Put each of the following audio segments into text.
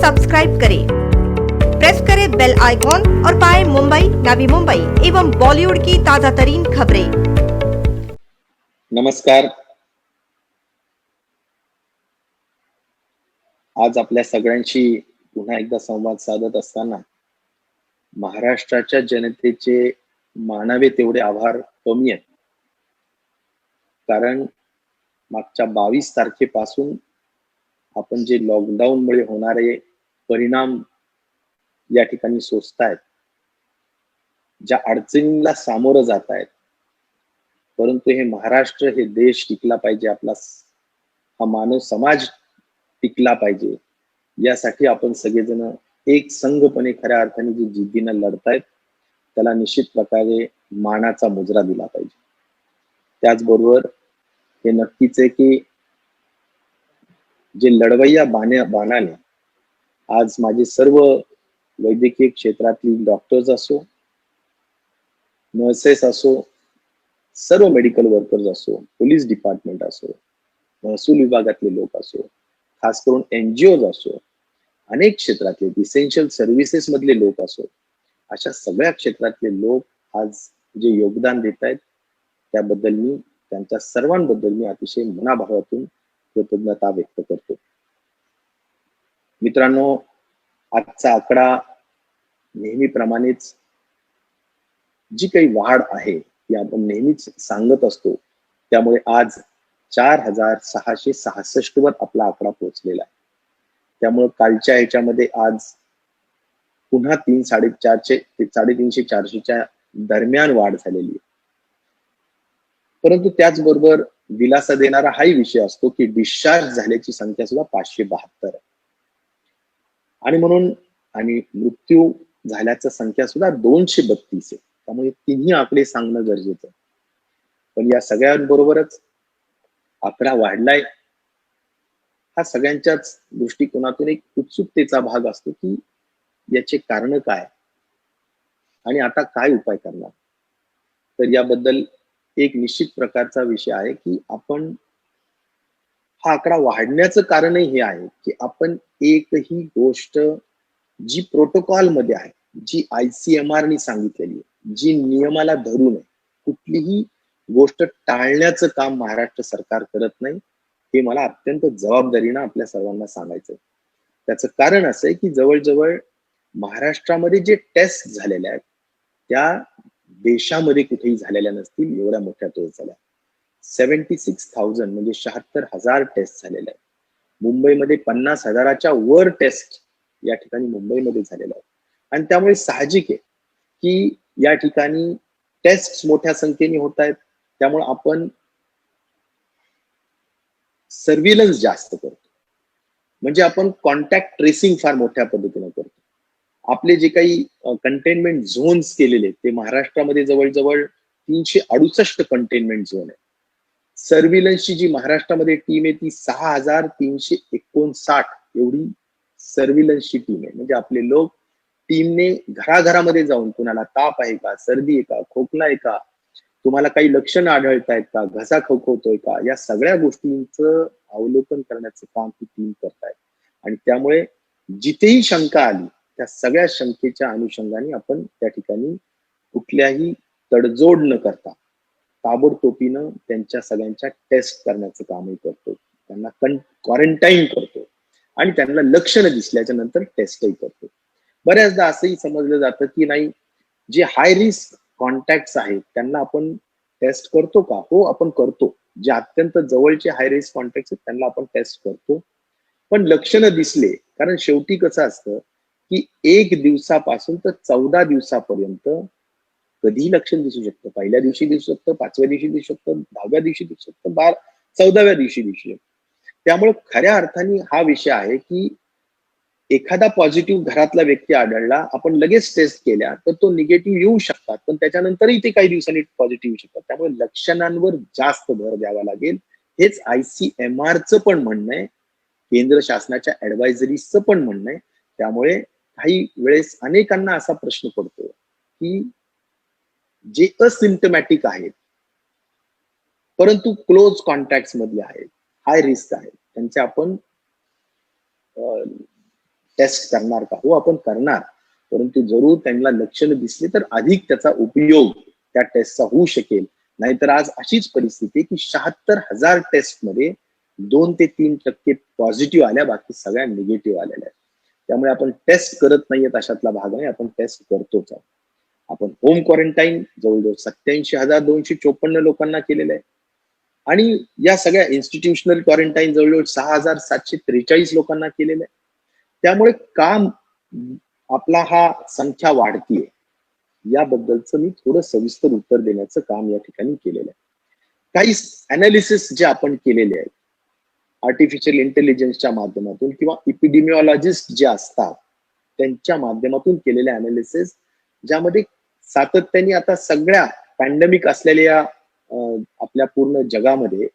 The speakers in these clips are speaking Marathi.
सब्सक्राइब करें, प्रेस करें बेल आइकॉन और पाएं मुंबई, नवी मुंबई एवं बॉलीवुड की ताजा तरीन खबरें। नमस्कार। आज आपल्या सगळ्यांशी पुन्हा एकदा संवाद साधत असताना महाराष्ट्राच्या जनतेचे मानावे तेवढे आभार कमी आहेत. कारण मागच्या 22 तारखेपासून आपण जे लॉकडाऊनमुळे होणारे परिणाम या ठिकाणी सोसतायत, ज्या अडचणींना सामोरं जात आहेत, परंतु हे महाराष्ट्र, हे देश टिकला पाहिजे, आपला हा मानव समाज टिकला पाहिजे, यासाठी आपण सगळेजण एक संघपणे खऱ्या अर्थाने जी जिद्दीनं लढतायत, त्याला निश्चित प्रकारे मानाचा मुजरा दिला पाहिजे. त्याचबरोबर हे नक्कीच आहे की जे लढवय्या बाणाने आज माझे सर्व वैद्यकीय क्षेत्रातली डॉक्टर्स असो, नर्सेस असो, सर्व मेडिकल वर्कर्स असो, पोलीस डिपार्टमेंट असो, महसूल विभागातले लोक असो, खास करून एनजीओज असो, अनेक क्षेत्रातले इसेन्शियल सर्व्हिसेस मधले लोक असो, अशा सगळ्या क्षेत्रातले लोक आज जे योगदान देत आहेत, त्याबद्दल मी त्यांच्या सर्वांबद्दल मी अतिशय मनाभावातून कृतज्ञता व्यक्त करतो. मित्रांनो, आजचा आकडा नेहमीप्रमाणेच जी काही वाढ आहे ती आपण नेहमीच सांगत असतो, त्यामुळे आज 4,666 वर आपला आकडा पोहोचलेला आहे. त्यामुळे कालच्या ह्याच्यामध्ये आज पुन्हा 300-400 दरम्यान वाढ झालेली आहे. परंतु त्याचबरोबर दिलासा देणारा हाही विषय असतो की डिस्चार्ज झाल्याची संख्या सुद्धा 572 आहे. आणि मृत्यू झाल्याची संख्या सुद्धा 232 आहे. त्यामुळे तिन्ही आकडे सांगणं गरजेचं आहे. पण या सगळ्यांबरोबरच आकडा वाढलाय हा सगळ्यांच्याच दृष्टिकोनातून एक उत्सुकतेचा भाग असतो की याचे कारण काय आणि आता काय उपाय करणार. तर याबद्दल एक निश्चित प्रकारचा विषय आहे की आपण हा आकडा वाढण्याचं कारणही हे आहे की आपण एकही गोष्ट जी प्रोटोकॉल मध्ये आहे, जी ICMR ने सांगितलेली आहे, जी नियमाला धरून आहे, कुठलीही गोष्ट टाळण्याचं काम महाराष्ट्र सरकार करत नाही, हे मला अत्यंत जबाबदारीनं आपल्या सर्वांना सांगायचंय. त्याचं कारण असं आहे की जवळजवळ महाराष्ट्रामध्ये जे टेस्ट झालेल्या आहेत त्या देशामध्ये कुठेही झालेल्या नसतील, एवढ्या मोठ्या टेस्ट झाल्या. 76,000 म्हणजे 76,000 टेस्ट झालेल्या आहेत. मुंबईमध्ये 50,000च्या वर टेस्ट या ठिकाणी मुंबईमध्ये झालेल्या आहेत. आणि त्यामुळे साहजिक आहे की या ठिकाणी टेस्ट मोठ्या संख्येने होत आहेत. त्यामुळे आपण सर्व्हिलन्स जास्त करतो, म्हणजे आपण कॉन्टॅक्ट ट्रेसिंग फार मोठ्या पद्धतीने करतो. आपले जे काही कंटेनमेंट झोन्स केलेले ते महाराष्ट्रामध्ये जवळजवळ 368 कंटेनमेंट झोन आहे. सर्व्हिलन्सची जी महाराष्ट्रामध्ये टीम आहे ती 6,359 एवढी सर्व्हिलन्सची टीम आहे. म्हणजे आपले लोक टीमने घराघरामध्ये जाऊन कुणाला ताप आहे का, सर्दी आहे का, खोकला आहे का, तुम्हाला काही लक्षणं आढळत आहेत का, घसा खवखवतोय का, या सगळ्या गोष्टींचं अवलोकन करण्याचं काम ती टीम करतायत. आणि त्यामुळे जिथेही शंका आली त्या सगळ्या शंकेच्या अनुषंगाने आपण त्या ठिकाणी कुठल्याही तडजोड न करता ताबडतोबीनं त्यांच्या सगळ्यांच्या टेस्ट करण्याचं कामही करतो, त्यांना क्वारंटाईन करतो आणि त्यांना लक्षणं दिसल्याच्या नंतर टेस्टही करतो. बऱ्याचदा असंही समजलं जातं की नाही, जे हाय रिस्क कॉन्टॅक्ट आहेत त्यांना आपण टेस्ट करतो का? हो, आपण करतो. जे अत्यंत जवळचे हाय रिस्क कॉन्टॅक्ट आहेत त्यांना आपण टेस्ट करतो. पण लक्षणं दिसले, कारण शेवटी कसं असतं की 1 दिवसापासून तर 14 दिवसापर्यंत कधीही लक्षण दिसू शकतं. पहिल्या दिवशी दिसू शकतं, 5व्या दिवशी दिसू शकतं, 10व्या दिवशी दिसू शकतं, 14व्या दिवशी दिसू शकतं. त्यामुळे खऱ्या अर्थाने हा विषय आहे की एखादा पॉझिटिव्ह घरातला व्यक्ती आढळला, आपण लगेच टेस्ट केल्या तर तो निगेटिव्ह येऊ शकतात, पण त्याच्यानंतरही ते काही दिवसांनी पॉझिटिव्ह येऊ शकतात. त्यामुळे लक्षणांवर जास्त भर द्यावा लागेल. हेच ICMRचं पण म्हणणं आहे, केंद्र शासनाच्या ऍडवायझरीजचं पण म्हणणं आहे. त्यामुळे काही वेळेस अनेकांना असा प्रश्न पडतो की जे असिम्पटमॅटिक आहेत परंतु क्लोज कॉन्टॅक्ट मधले आहेत, हाय रिस्क आहेत, त्यांचे आपण टेस्ट करणार का? हो, आपण करणार, परंतु जरूर त्यांना लक्षणं दिसली तर अधिक त्याचा उपयोग त्या टेस्टचा होऊ शकेल. नाहीतर आज अशीच परिस्थिती आहे की 76,000 टेस्टमध्ये 2 ते 3% पॉझिटिव्ह आल्या, बाकी सगळ्या निगेटिव्ह आलेल्या आहेत. त्यामुळे आपण टेस्ट करत नाहीयेत अशातला भाग नाही, आपण टेस्ट करतोच आहोत. आपण होम क्वारंटाईन जवळजवळ 87,254 लोकांना केलेलं आहे आणि या सगळ्या इन्स्टिट्यूशनल क्वारंटाईन जवळजवळ 6,743 लोकांना केलेलं आहे. त्यामुळे काम आपला हा संख्या वाढतीये याबद्दलचं मी थोडं सविस्तर उत्तर देण्याचं काम या ठिकाणी केलेलं आहे. काही अनालिसिस जे आपण केलेले आहेत आर्टिफिशियल इंटेलिजन्सच्या माध्यमातून किंवा इपिडेमिओलॉजिस्ट जे असतात त्यांच्या माध्यमातून केलेले अनालिसिस, ज्यामध्ये सातत्याने आता सगळ्या पॅन्डेमिक असलेल्या आपल्या पूर्ण जगामध्ये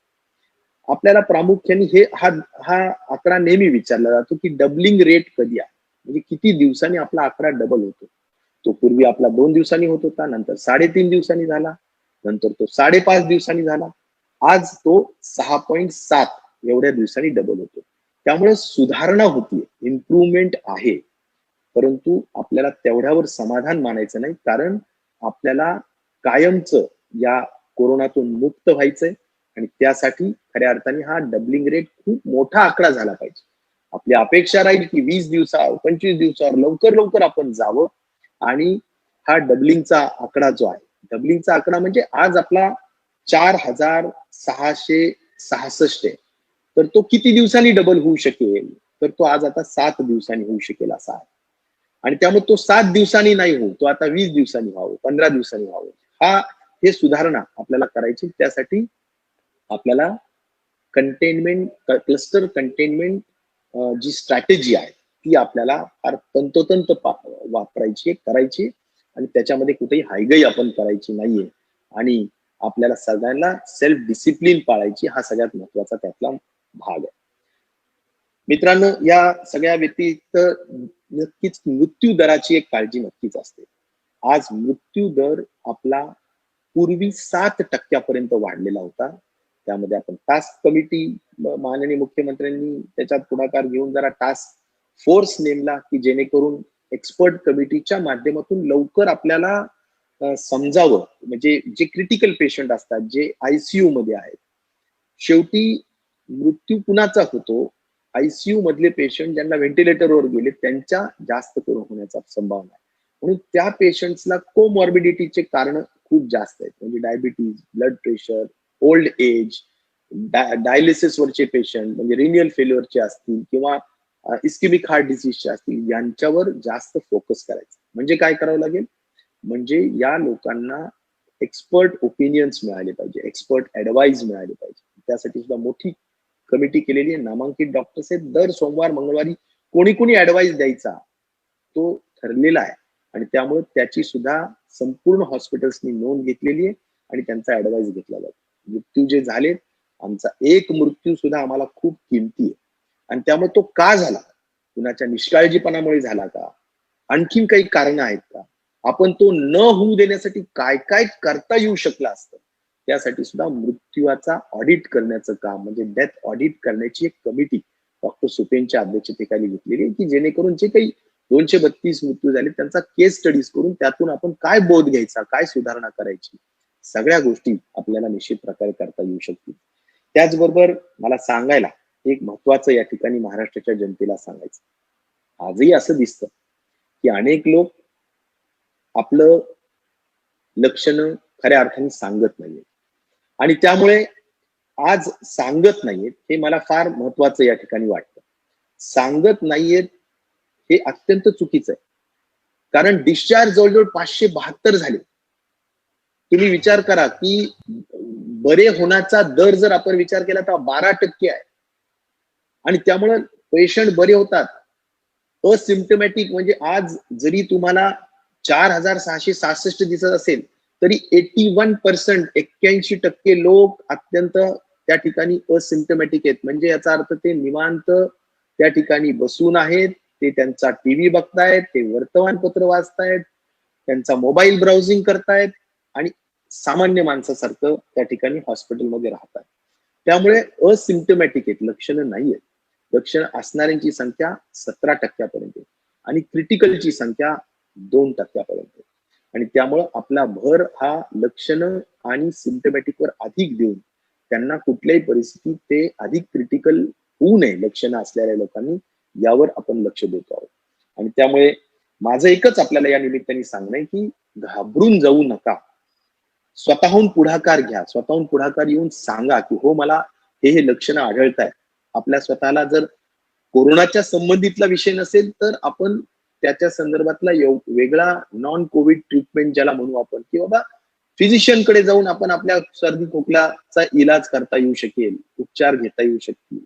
आपल्याला प्रामुख्याने हा आकडा नेहमी विचारला जातो की डबलिंग रेट कधी आहे, म्हणजे किती दिवसांनी आपला आकडा डबल होतो. तो पूर्वी आपला 2 दिवसांनी होत होता, नंतर 3.5 दिवसांनी झाला, नंतर तो 5.5 दिवसांनी झाला, आज तो 6.7 एवढ्या दिवसांनी डबल होतो. त्यामुळे सुधारणा होतीये, इम्प्रूव्हमेंट आहे, परंतु आपल्याला तेवढ्यावर समाधान मानायचं नाही, कारण आपल्याला कायमचं या कोरोनातून मुक्त व्हायचंय आणि त्यासाठी खऱ्या अर्थाने हा डबलिंग रेट खूप मोठा आकडा झाला पाहिजे. आपली अपेक्षा राहील की 20 दिवसावर 25 दिवसावर लवकर आपण जावं आणि हा डबलिंगचा आकडा जो आहे, डबलिंगचा आकडा म्हणजे आज आपला 4,666 आहे, तर तो किती दिवसांनी डबल होऊ शकेल, तर तो आज आता 7 दिवसांनी होऊ शकेल असा आहे. आणि त्यामुळे तो 7 दिवसांनी नाही होऊ, तो आता 20 दिवसांनी व्हावं, 15 दिवसांनी व्हावं. हे सुधारणा आपल्याला करायची. त्यासाठी आपल्याला कंटेनमेंट, क्लस्टर कंटेनमेंट जी स्ट्रॅटेजी आहे ती आपल्याला फार तंतोतंत वापरायची, करायची आणि त्याच्यामध्ये कुठेही हायगई आपण करायची नाहीये आणि आपल्याला सगळ्यांना सेल्फ डिसिप्लिन पाळायची, हा सगळ्यात महत्वाचा त्यातला भाग आहे. मित्रांनो, या सगळ्या व्यतिरिक्त नक्कीच मृत्यू दराची एक काळजी नक्कीच असते. आज मृत्यू दर आपला पूर्वी 7% वाढलेला होता. त्यामध्ये आपण टास्क कमिटी, माननीय मुख्यमंत्र्यांनी त्याच्यात पुढाकार घेऊन जरा टास्क फोर्स नेमला की जेणेकरून एक्सपर्ट कमिटीच्या माध्यमातून लवकर आपल्याला समजावं, म्हणजे जे क्रिटिकल पेशंट असतात, जे आयसीयू मध्ये आहेत, शेवटी मृत्यू कुणाचा होतो, आयसीयू मधले पेशंट ज्यांना व्हेंटिलेटरवर गेले त्यांच्या जास्त करून होण्याचा संभावना आहे. म्हणून त्या पेशंट्सला कोमॉर्बिडिटीचे कारण खूप जास्त आहेत, म्हणजे diabetes, blood pressure, old age, dialysis वरचे पेशंट, म्हणजे रिनियल फेल्युअरचे असतील किंवा इस्किमिक हार्ट डिसीजचे असतील, यांच्यावर जास्त फोकस करायचं. म्हणजे काय करावं लागेल, म्हणजे या लोकांना एक्सपर्ट ओपिनियन्स मिळाले पाहिजे, एक्सपर्ट ऍडवाइस मिळाले पाहिजे. त्यासाठी सुद्धा मोठी कमिटी केलेली आहे, नामांकित डॉक्टर्स आहेत. दर सोमवार मंगळवारी कोणी ऍडवाइस द्यायचा तो ठरलेला आहे आणि त्यामुळे त्याची सुद्धा संपूर्ण हॉस्पिटल्सनी नोंद घेतलेली आहे आणि त्यांचा ऍडवाइस घेतला जातो. मृत्यू जे झालेत, आमचा एक मृत्यू सुद्धा आम्हाला खूप किमती आहे आणि त्यामुळे तो का झाला, कुणाच्या निष्काळजीपणामुळे झाला का, आणखीन काही कारण आहेत का, आपण तो न होऊ देण्यासाठी काय काय करता येऊ शकलं असतं, त्यासाठी सुद्धा मृत्यूचा ऑडिट करण्याचं काम, म्हणजे डेथ ऑडिट करण्याची एक कमिटी डॉक्टर सुपेनच्या अध्यक्षतेखाली घेतलेली आहे, की जेणेकरून जे काही 232 मृत्यू झाले त्यांचा केस स्टडीज करून त्यातून आपण काय बोध घ्यायचा, काय सुधारणा करायची, सगळ्या गोष्टी आपल्याला निश्चित प्रकारे करता येऊ शकतील. त्याचबरोबर मला सांगायला एक महत्वाचं या ठिकाणी महाराष्ट्राच्या जनतेला सांगायचं, आजही असं दिसतं की अनेक लोक आपलं लक्षणं खऱ्या अर्थाने सांगत नाहीये आणि त्यामुळे आज सांगत नाहीयेत हे मला फार महत्वाचं या ठिकाणी वाटतं. सांगत नाहीयेत हे अत्यंत चुकीचं आहे, कारण डिस्चार्ज जवळजवळ 572 झाले. तुम्ही विचार करा की बरे होण्याचा दर जर आपण विचार केला तर 12% आहे आणि त्यामुळे पेशंट बरे होतात. असिम्प्टमॅटिक म्हणजे आज जरी तुम्हाला 4,666 दिसत असेल तरी 81%, 81% लोक अत्यंत त्या ठिकाणी असिम्प्टमॅटिक आहेत. म्हणजे याचा अर्थ ते निवांत त्या ठिकाणी बसून आहेत, ते त्यांचा टीव्ही बघतायत, ते वर्तमानपत्र वाचतायत, त्यांचा मोबाईल ब्राउझिंग करतायत आणि सामान्य माणसासारखं त्या ठिकाणी हॉस्पिटलमध्ये राहतात. त्यामुळे असिम्प्टमॅटिक आहेत, लक्षणं नाहीयेत. लक्षण असणाऱ्यांची संख्या 17% आणि क्रिटिकलची संख्या 2% आणि त्यामुळं आपला भर हा लक्षणं आणि सिम्पटमॅटिकवर अधिक देऊन त्यांना कुठल्याही परिस्थितीत ते अधिक क्रिटिकल होऊ नये लक्षणं असलेल्या लोकांनी यावर आपण लक्ष देतो आहोत. आणि त्यामुळे माझं एकच आपल्याला या निमित्ताने सांगणं आहे की घाबरून जाऊ नका. स्वतःहून पुढाकार घ्या, स्वतःहून पुढाकार येऊन सांगा की हो मला हे लक्षणं आढळत आहेत. आपल्या स्वतःला जर कोरोनाच्या संबंधितला विषय नसेल तर आपण त्याच्या संदर्भातला वेगळा नॉन कोविड ट्रीटमेंट ज्याला म्हणू आपण की बाबा फिजिशियनकडे जाऊन आपण आपल्या सर्दी खोकल्याचा इलाज करता येऊ शकेल, उपचार घेता येऊ शकतील,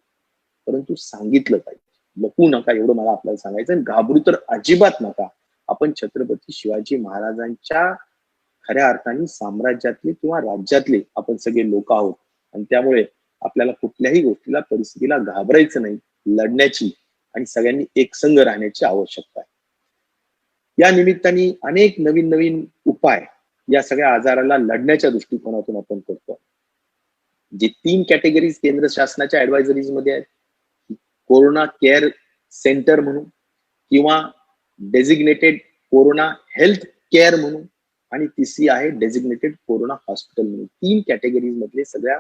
परंतु सांगितलं पाहिजे. लपू नका एवढं मला आपल्याला सांगायचं. आणि घाबरू तर अजिबात नका. आपण छत्रपती शिवाजी महाराजांच्या खऱ्या अर्थाने साम्राज्यातले किंवा राज्यातले आपण सगळे लोक आहोत आणि त्यामुळे आपल्याला कुठल्याही गोष्टीला परिस्थितीला घाबरायचं नाही, लढण्याची आणि सगळ्यांनी एकसंघ राहण्याची आवश्यकता आहे. या निमित्ताने अनेक नवीन नवीन उपाय या सगळ्या आजाराला लढण्याच्या दृष्टिकोनातून आपण करतो. जे 3 कॅटेगरीज केंद्र शासनाच्या ऍडवायझरीज मध्ये आहेत, कोरोना केअर सेंटर म्हणून किंवा डेझिग्नेटेड कोरोना हेल्थ केअर म्हणून आणि तिसरी आहे डेझिग्नेटेड कोरोना हॉस्पिटल म्हणून. 3 कॅटेगरीज मधले सगळ्या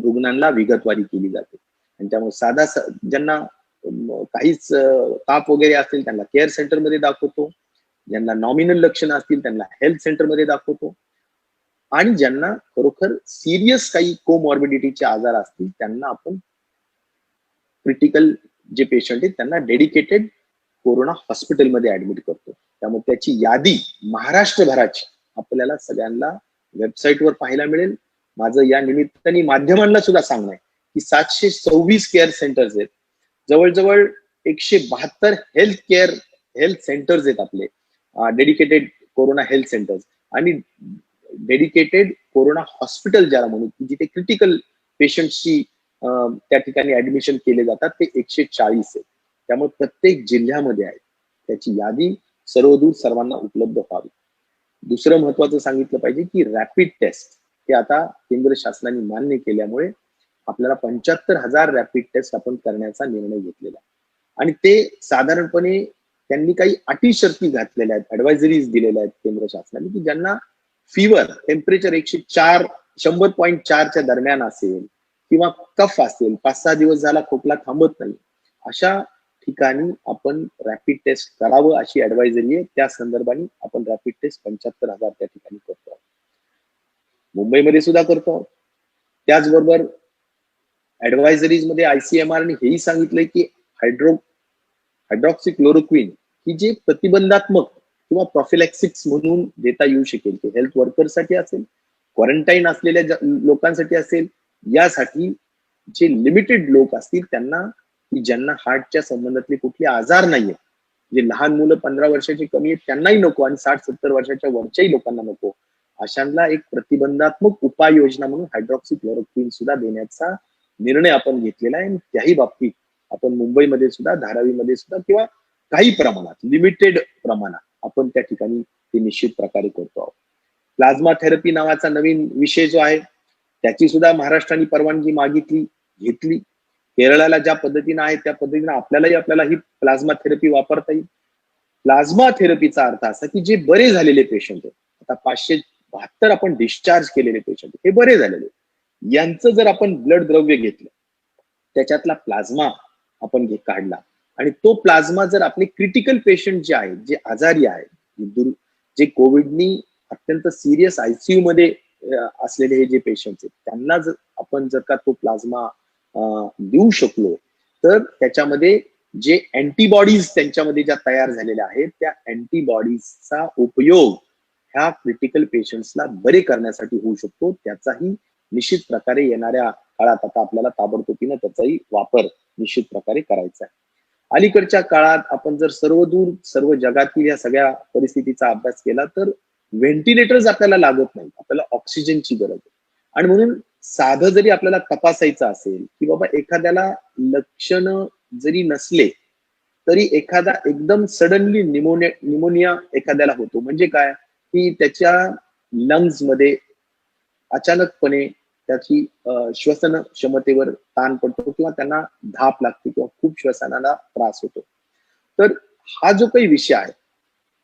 रुग्णांना विगतवारी केली जाते. आणि त्यामुळे साधा ज्यांना काहीच ताप वगैरे असेल त्यांना केअर सेंटर मध्ये दाखवतो, ज्यांना नॉमिनल लक्षणं असतील त्यांना हेल्थ सेंटर मध्ये दाखवतो आणि ज्यांना खरोखर सिरियस काही कोमॉर्बिडिटीचे आजार असतील त्यांना आपण क्रिटिकल जे पेशंट आहेत त्यांना डेडिकेटेड कोरोना हॉस्पिटलमध्ये ऍडमिट करतो. त्यामुळे त्याची यादी महाराष्ट्रभराची आपल्याला सगळ्यांना वेबसाईटवर पाहायला मिळेल. माझं या निमित्ताने माध्यमांना सुद्धा सांगणं आहे की 726 केअर सेंटर्स आहेत, जवळजवळ 172 हेल्थ सेंटर्स आहेत आपले, डेडिकेटेड कोरोना हेल्थ सेंटर्स आणि डेडिकेटेड कोरोना हॉस्पिटल ज्याला म्हणू की जिथे क्रिटिकल पेशंटची त्या ठिकाणी ऍडमिशन केले जातात ते 140 आहेत. त्यामुळे प्रत्येक जिल्ह्यामध्ये आहे. त्याची यादी सर्वदूर सर्वांना उपलब्ध व्हावी. दुसरं महत्वाचं सांगितलं पाहिजे की रॅपिड टेस्ट हे आता केंद्र शासनाने मान्य केल्यामुळे आपल्याला 75,000 रॅपिड टेस्ट आपण करण्याचा निर्णय घेतलेला आहे. आणि ते साधारणपणे त्यांनी काही अटी शर्ती घातलेल्या आहेत, ऍडवायझरीज दिलेल्या आहेत केंद्र शासनाने की ज्यांना फीवर टेम्परेचर 100.4च्या दरम्यान असेल किंवा कफ असेल, 5-6 दिवस झाला खोकला थांबत नाही, अशा ठिकाणी आपण रॅपिड टेस्ट करावं अशी ऍडवायझरी आहे. त्या संदर्भाने आपण रॅपिड टेस्ट 75,000 त्या ठिकाणी करतो. मुंबईमध्ये सुद्धा करतो. त्याचबरोबर ऍडवायझरीज मध्ये ICMR ने हेही सांगितलंय की हायड्रॉक्सिक्लोरोक्विन ही जे प्रतिबंधात्मक किंवा प्रॉफिलॅक्सिक्स म्हणून देता येऊ शकेल, ते हेल्थ वर्करसाठी असेल, क्वारंटाईन असलेल्या लोकांसाठी असेल, यासाठी जे लिमिटेड लोक असतील त्यांना की ज्यांना हार्टच्या संबंधातले कुठले आजार नाहीये, जे लहान मुलं 15 वर्षाची कमी आहेत त्यांनाही नको आणि 60-70 वर्षाच्या वरच्याही लोकांना नको, अशांना एक प्रतिबंधात्मक उपाययोजना म्हणून हायड्रॉक्सिक्लोरोक्विन सुद्धा देण्याचा निर्णय आपण घेतलेला आहे. आणि त्याही बाबतीत आपण मुंबईमध्ये सुद्धा, धारावीमध्ये सुद्धा किंवा काही प्रमाणात लिमिटेड प्रमाणात आपण त्या ठिकाणी ते निश्चित प्रकारे करतो आहोत. प्लाझ्मा थेरपी नावाचा नवीन विषय जो आहे त्याची सुद्धा महाराष्ट्राने परवानगी मागितली, घेतली. केरळाला ज्या पद्धतीने आहे त्या पद्धतीने आपल्याला ही प्लाझ्मा थेरपी वापरता येईल. प्लाझ्मा थेरपीचा अर्थ असा की जे बरे झालेले पेशंट आहेत, आता 572 आपण डिस्चार्ज केलेले पेशंट हे बरे झालेले, यांचं जर आपण ब्लड द्रव्य घेतलं, त्याच्यातला प्लाझ्मा आपण काढला आणि तो प्लाझ्मा जर आपले क्रिटिकल पेशंट जे आहेत, जे आजारी आहेत, जे कोविडनी अत्यंत सिरियस ICU मध्ये असलेले हे जे पेशंट आहेत त्यांना जर आपण का तो प्लाझ्मा देऊ शकलो तर त्याच्यामध्ये जे अँटीबॉडीज त्यांच्यामध्ये ज्या तयार झालेल्या आहेत त्या अँटीबॉडीजचा उपयोग ह्या क्रिटिकल पेशंट्सला बरे करण्यासाठी होऊ शकतो. त्याचाही निश्चित प्रकारे येणाऱ्या काळात आता आपल्याला ताबडतोबीनं त्याचाही वापर निश्चित प्रकारे करायचा आहे. अलीकडच्या काळात आपण जर सर्व जगातील या सगळ्या परिस्थितीचा अभ्यास केला तर व्हेंटिलेटर्स आपल्याला लागत नाही, आपल्याला ऑक्सिजनची गरज आहे. आणि म्हणून साधं जरी आपल्याला तपासायचं असेल की बाबा एखाद्याला लक्षण जरी नसले तरी एखादा एकदम सडनली निमोनिया एखाद्याला होतो, म्हणजे काय की त्याच्या लंग्स मध्ये अचानकपणे त्याची श्वसन क्षमतेवर ताण पडतो किंवा त्यांना धाप लागते किंवा खूप श्वसनाला त्रास होतो. तर हा जो काही विषय आहे,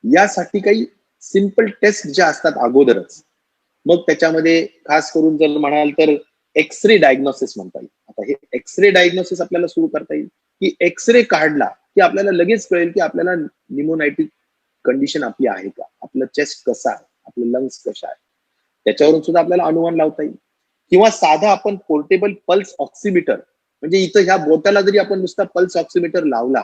यासाठी काही सिंपल टेस्ट ज्या असतात अगोदरच, मग त्याच्यामध्ये खास करून जर म्हणाल तर एक्सरे डायग्नोसिस म्हणता येईल. आता हे एक्सरे डायग्नोसिस आपल्याला सुरू करता येईल की एक्सरे काढला की आपल्याला लगेच कळेल की आपल्याला निमोनायटिक कंडिशन आपली आहे का, आपलं चेस्ट कसं आहे, आपलं लंग्स कशा आहे, त्याच्यावरून सुद्धा आपल्याला अनुमान लावता येईल. किंवा साधा आपण पोर्टेबल पल्स ऑक्सिमीटर, म्हणजे इथं ह्या बोटाला जरी आपण नुसता पल्स ऑक्सिमीटर लावला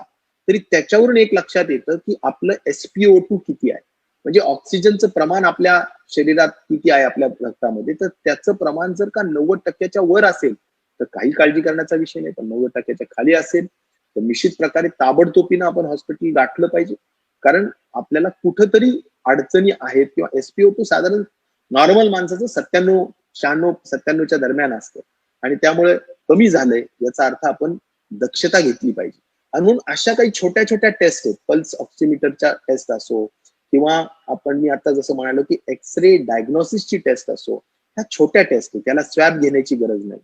तरी त्याच्यावरून एक लक्षात येतं की आपलं SpO2 किती आहे, म्हणजे ऑक्सिजनचं प्रमाण आपल्या शरीरात किती आहे आपल्या रक्तामध्ये. तर त्याचं प्रमाण जर का 90% वर असेल तर काही काळजी करण्याचा विषय नाही, पण 90% खाली असेल तर निश्चित प्रकारे ताबडतोबीनं आपण हॉस्पिटल गाठलं पाहिजे. कारण आपल्याला कुठंतरी अडचणी आहेत किंवा SpO2 साधारण नॉर्मल माणसाचं 97, 96, 97च्या दरम्यान असतं आणि त्यामुळे कमी झालंय याचा अर्थ आपण दक्षता घेतली पाहिजे. आणि म्हणून अशा काही छोट्या छोट्या टेस्ट आहेत, पल्स ऑक्सिमीटरच्या टेस्ट असो किंवा मी आता जसं म्हणालो की एक्सरे डायग्नोसिसची टेस्ट असो, ह्या छोट्या टेस्ट आहेत, त्याला स्वॅब घेण्याची गरज नाही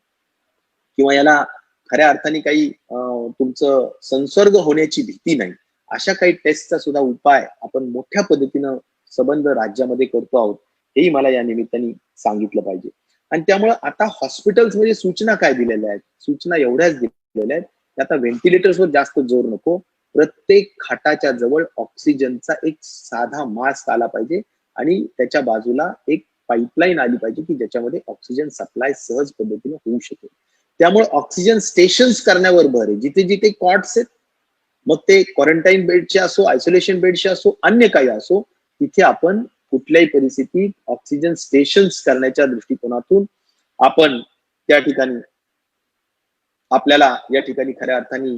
किंवा याला खऱ्या अर्थाने काही तुमचं संसर्ग होण्याची भीती नाही. अशा काही टेस्टचा सुद्धा उपाय आपण मोठ्या पद्धतीनं संबंध राज्यामध्ये करतो आहोत, हेही मला या निमित्ताने सांगितलं पाहिजे. आणि त्यामुळे आता हॉस्पिटल्समध्ये सूचना काय दिलेल्या आहेत, सूचना एवढ्याच दिलेल्या आहेत की आता व्हेंटिलेटर्सवर जास्त जोर नको, प्रत्येक खाटाच्या जवळ ऑक्सिजनचा एक साधा मास्क आला पाहिजे आणि त्याच्या बाजूला एक पाईपलाईन आली पाहिजे की ज्याच्यामध्ये ऑक्सिजन सप्लाय सहज पद्धतीने होऊ शकेल. त्यामुळे ऑक्सिजन स्टेशन्स करण्यावर भर आहे. जिथे जिथे कॉट्स आहेत, मग ते क्वारंटाईन बेडचे असो, आयसोलेशन बेडचे असो, अन्य काही असो, तिथे आपण कुठल्याही परिस्थितीत ऑक्सिजन स्टेशन्स करण्याच्या दृष्टिकोनातून आपण त्या ठिकाणी आपल्याला या ठिकाणी खऱ्या अर्थाने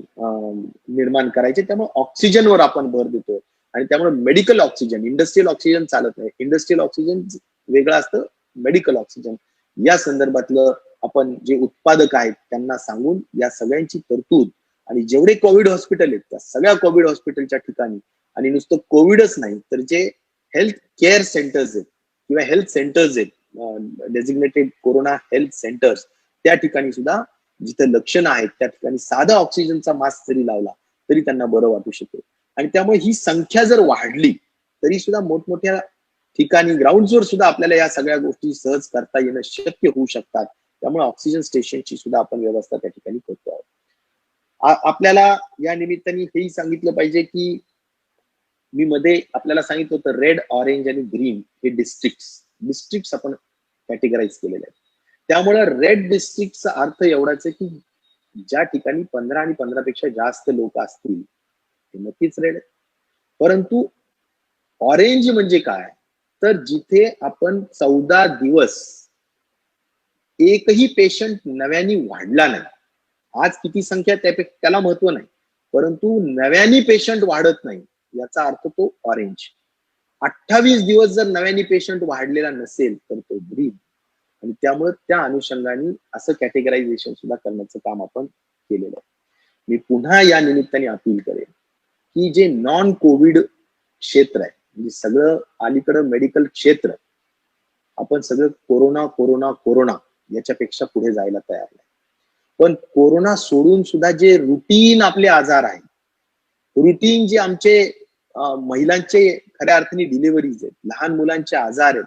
निर्माण करायचे. त्यामुळे ऑक्सिजनवर आपण भर देतोय आणि त्यामुळे मेडिकल ऑक्सिजन, इंडस्ट्रियल ऑक्सिजन चालत नाही. इंडस्ट्रियल ऑक्सिजन वेगळं असतं, मेडिकल ऑक्सिजन या संदर्भातलं आपण जे उत्पादक आहेत त्यांना सांगून या सगळ्यांची तरतूद आणि जेवढे कोविड हॉस्पिटल आहेत त्या सगळ्या कोविड हॉस्पिटलच्या ठिकाणी, आणि नुसतं कोविडच नाही तर जे हेल्थ केअर सेंटर्स आहेत किंवा हेल्थ सेंटर्स आहेत, डेझिग्नेटेड कोरोना हेल्थ सेंटर्स, त्या ठिकाणी सुद्धा जिथे लक्षणं आहेत त्या ठिकाणी साधा ऑक्सिजनचा मास्क जरी लावला तरी त्यांना बरं वाटू शकेल. आणि त्यामुळे ही संख्या जर वाढली तरी सुद्धा मोठमोठ्या ठिकाणी ग्राउंडवर सुद्धा आपल्याला या सगळ्या गोष्टी सहज करता येणं शक्य होऊ शकतात. त्यामुळे ऑक्सिजन स्टेशनची सुद्धा आपण व्यवस्था त्या ठिकाणी करतो आहोत. आपल्याला या निमित्ताने हेही सांगितलं पाहिजे की मी मध्ये आपल्याला सांगितलं होतं रेड, ऑरेंज आणि ग्रीन हे डिस्ट्रिक्ट आपण कॅटेगराईज केलेले आहेत. त्यामुळे रेड डिस्ट्रिक्टचा अर्थ एवढाच आहे की ज्या ठिकाणी 15 आणि 15 पेक्षा जास्त लोक असतील ते नक्कीच रेड आहे. परंतु ऑरेंज म्हणजे काय, तर जिथे आपण 14 दिवस एकही पेशंट नव्याने वाढला नाही. आज किती संख्या त्याला महत्व नाही, परंतु नव्याने पेशंट वाढत नाही याचा अर्थ तो ऑरेंज. 28 दिवस जर नव्याने पेशंट वाढलेला नसेल तर तो ग्रीन. आणि त्यामुळे त्या अनुषंगाने असं कॅटेगरायझेशन सुद्धा करण्याचं काम आपण केलेलं आहे. मी पुन्हा या निमित्ताने अपील करेन की जे नॉन कोविड क्षेत्र आहे, म्हणजे सगळं अलीकडं मेडिकल क्षेत्र, आपण सगळं कोरोना कोरोना कोरोना याच्यापेक्षा पुढे जायला तयार नाही. पण कोरोना सोडून सुद्धा जे रुटीन आपले आजार आहेत, रुटीन जे आमचे महिलांचे खऱ्या अर्थाने डिलिव्हरीज आहेत, लहान मुलांचे आजार आहेत,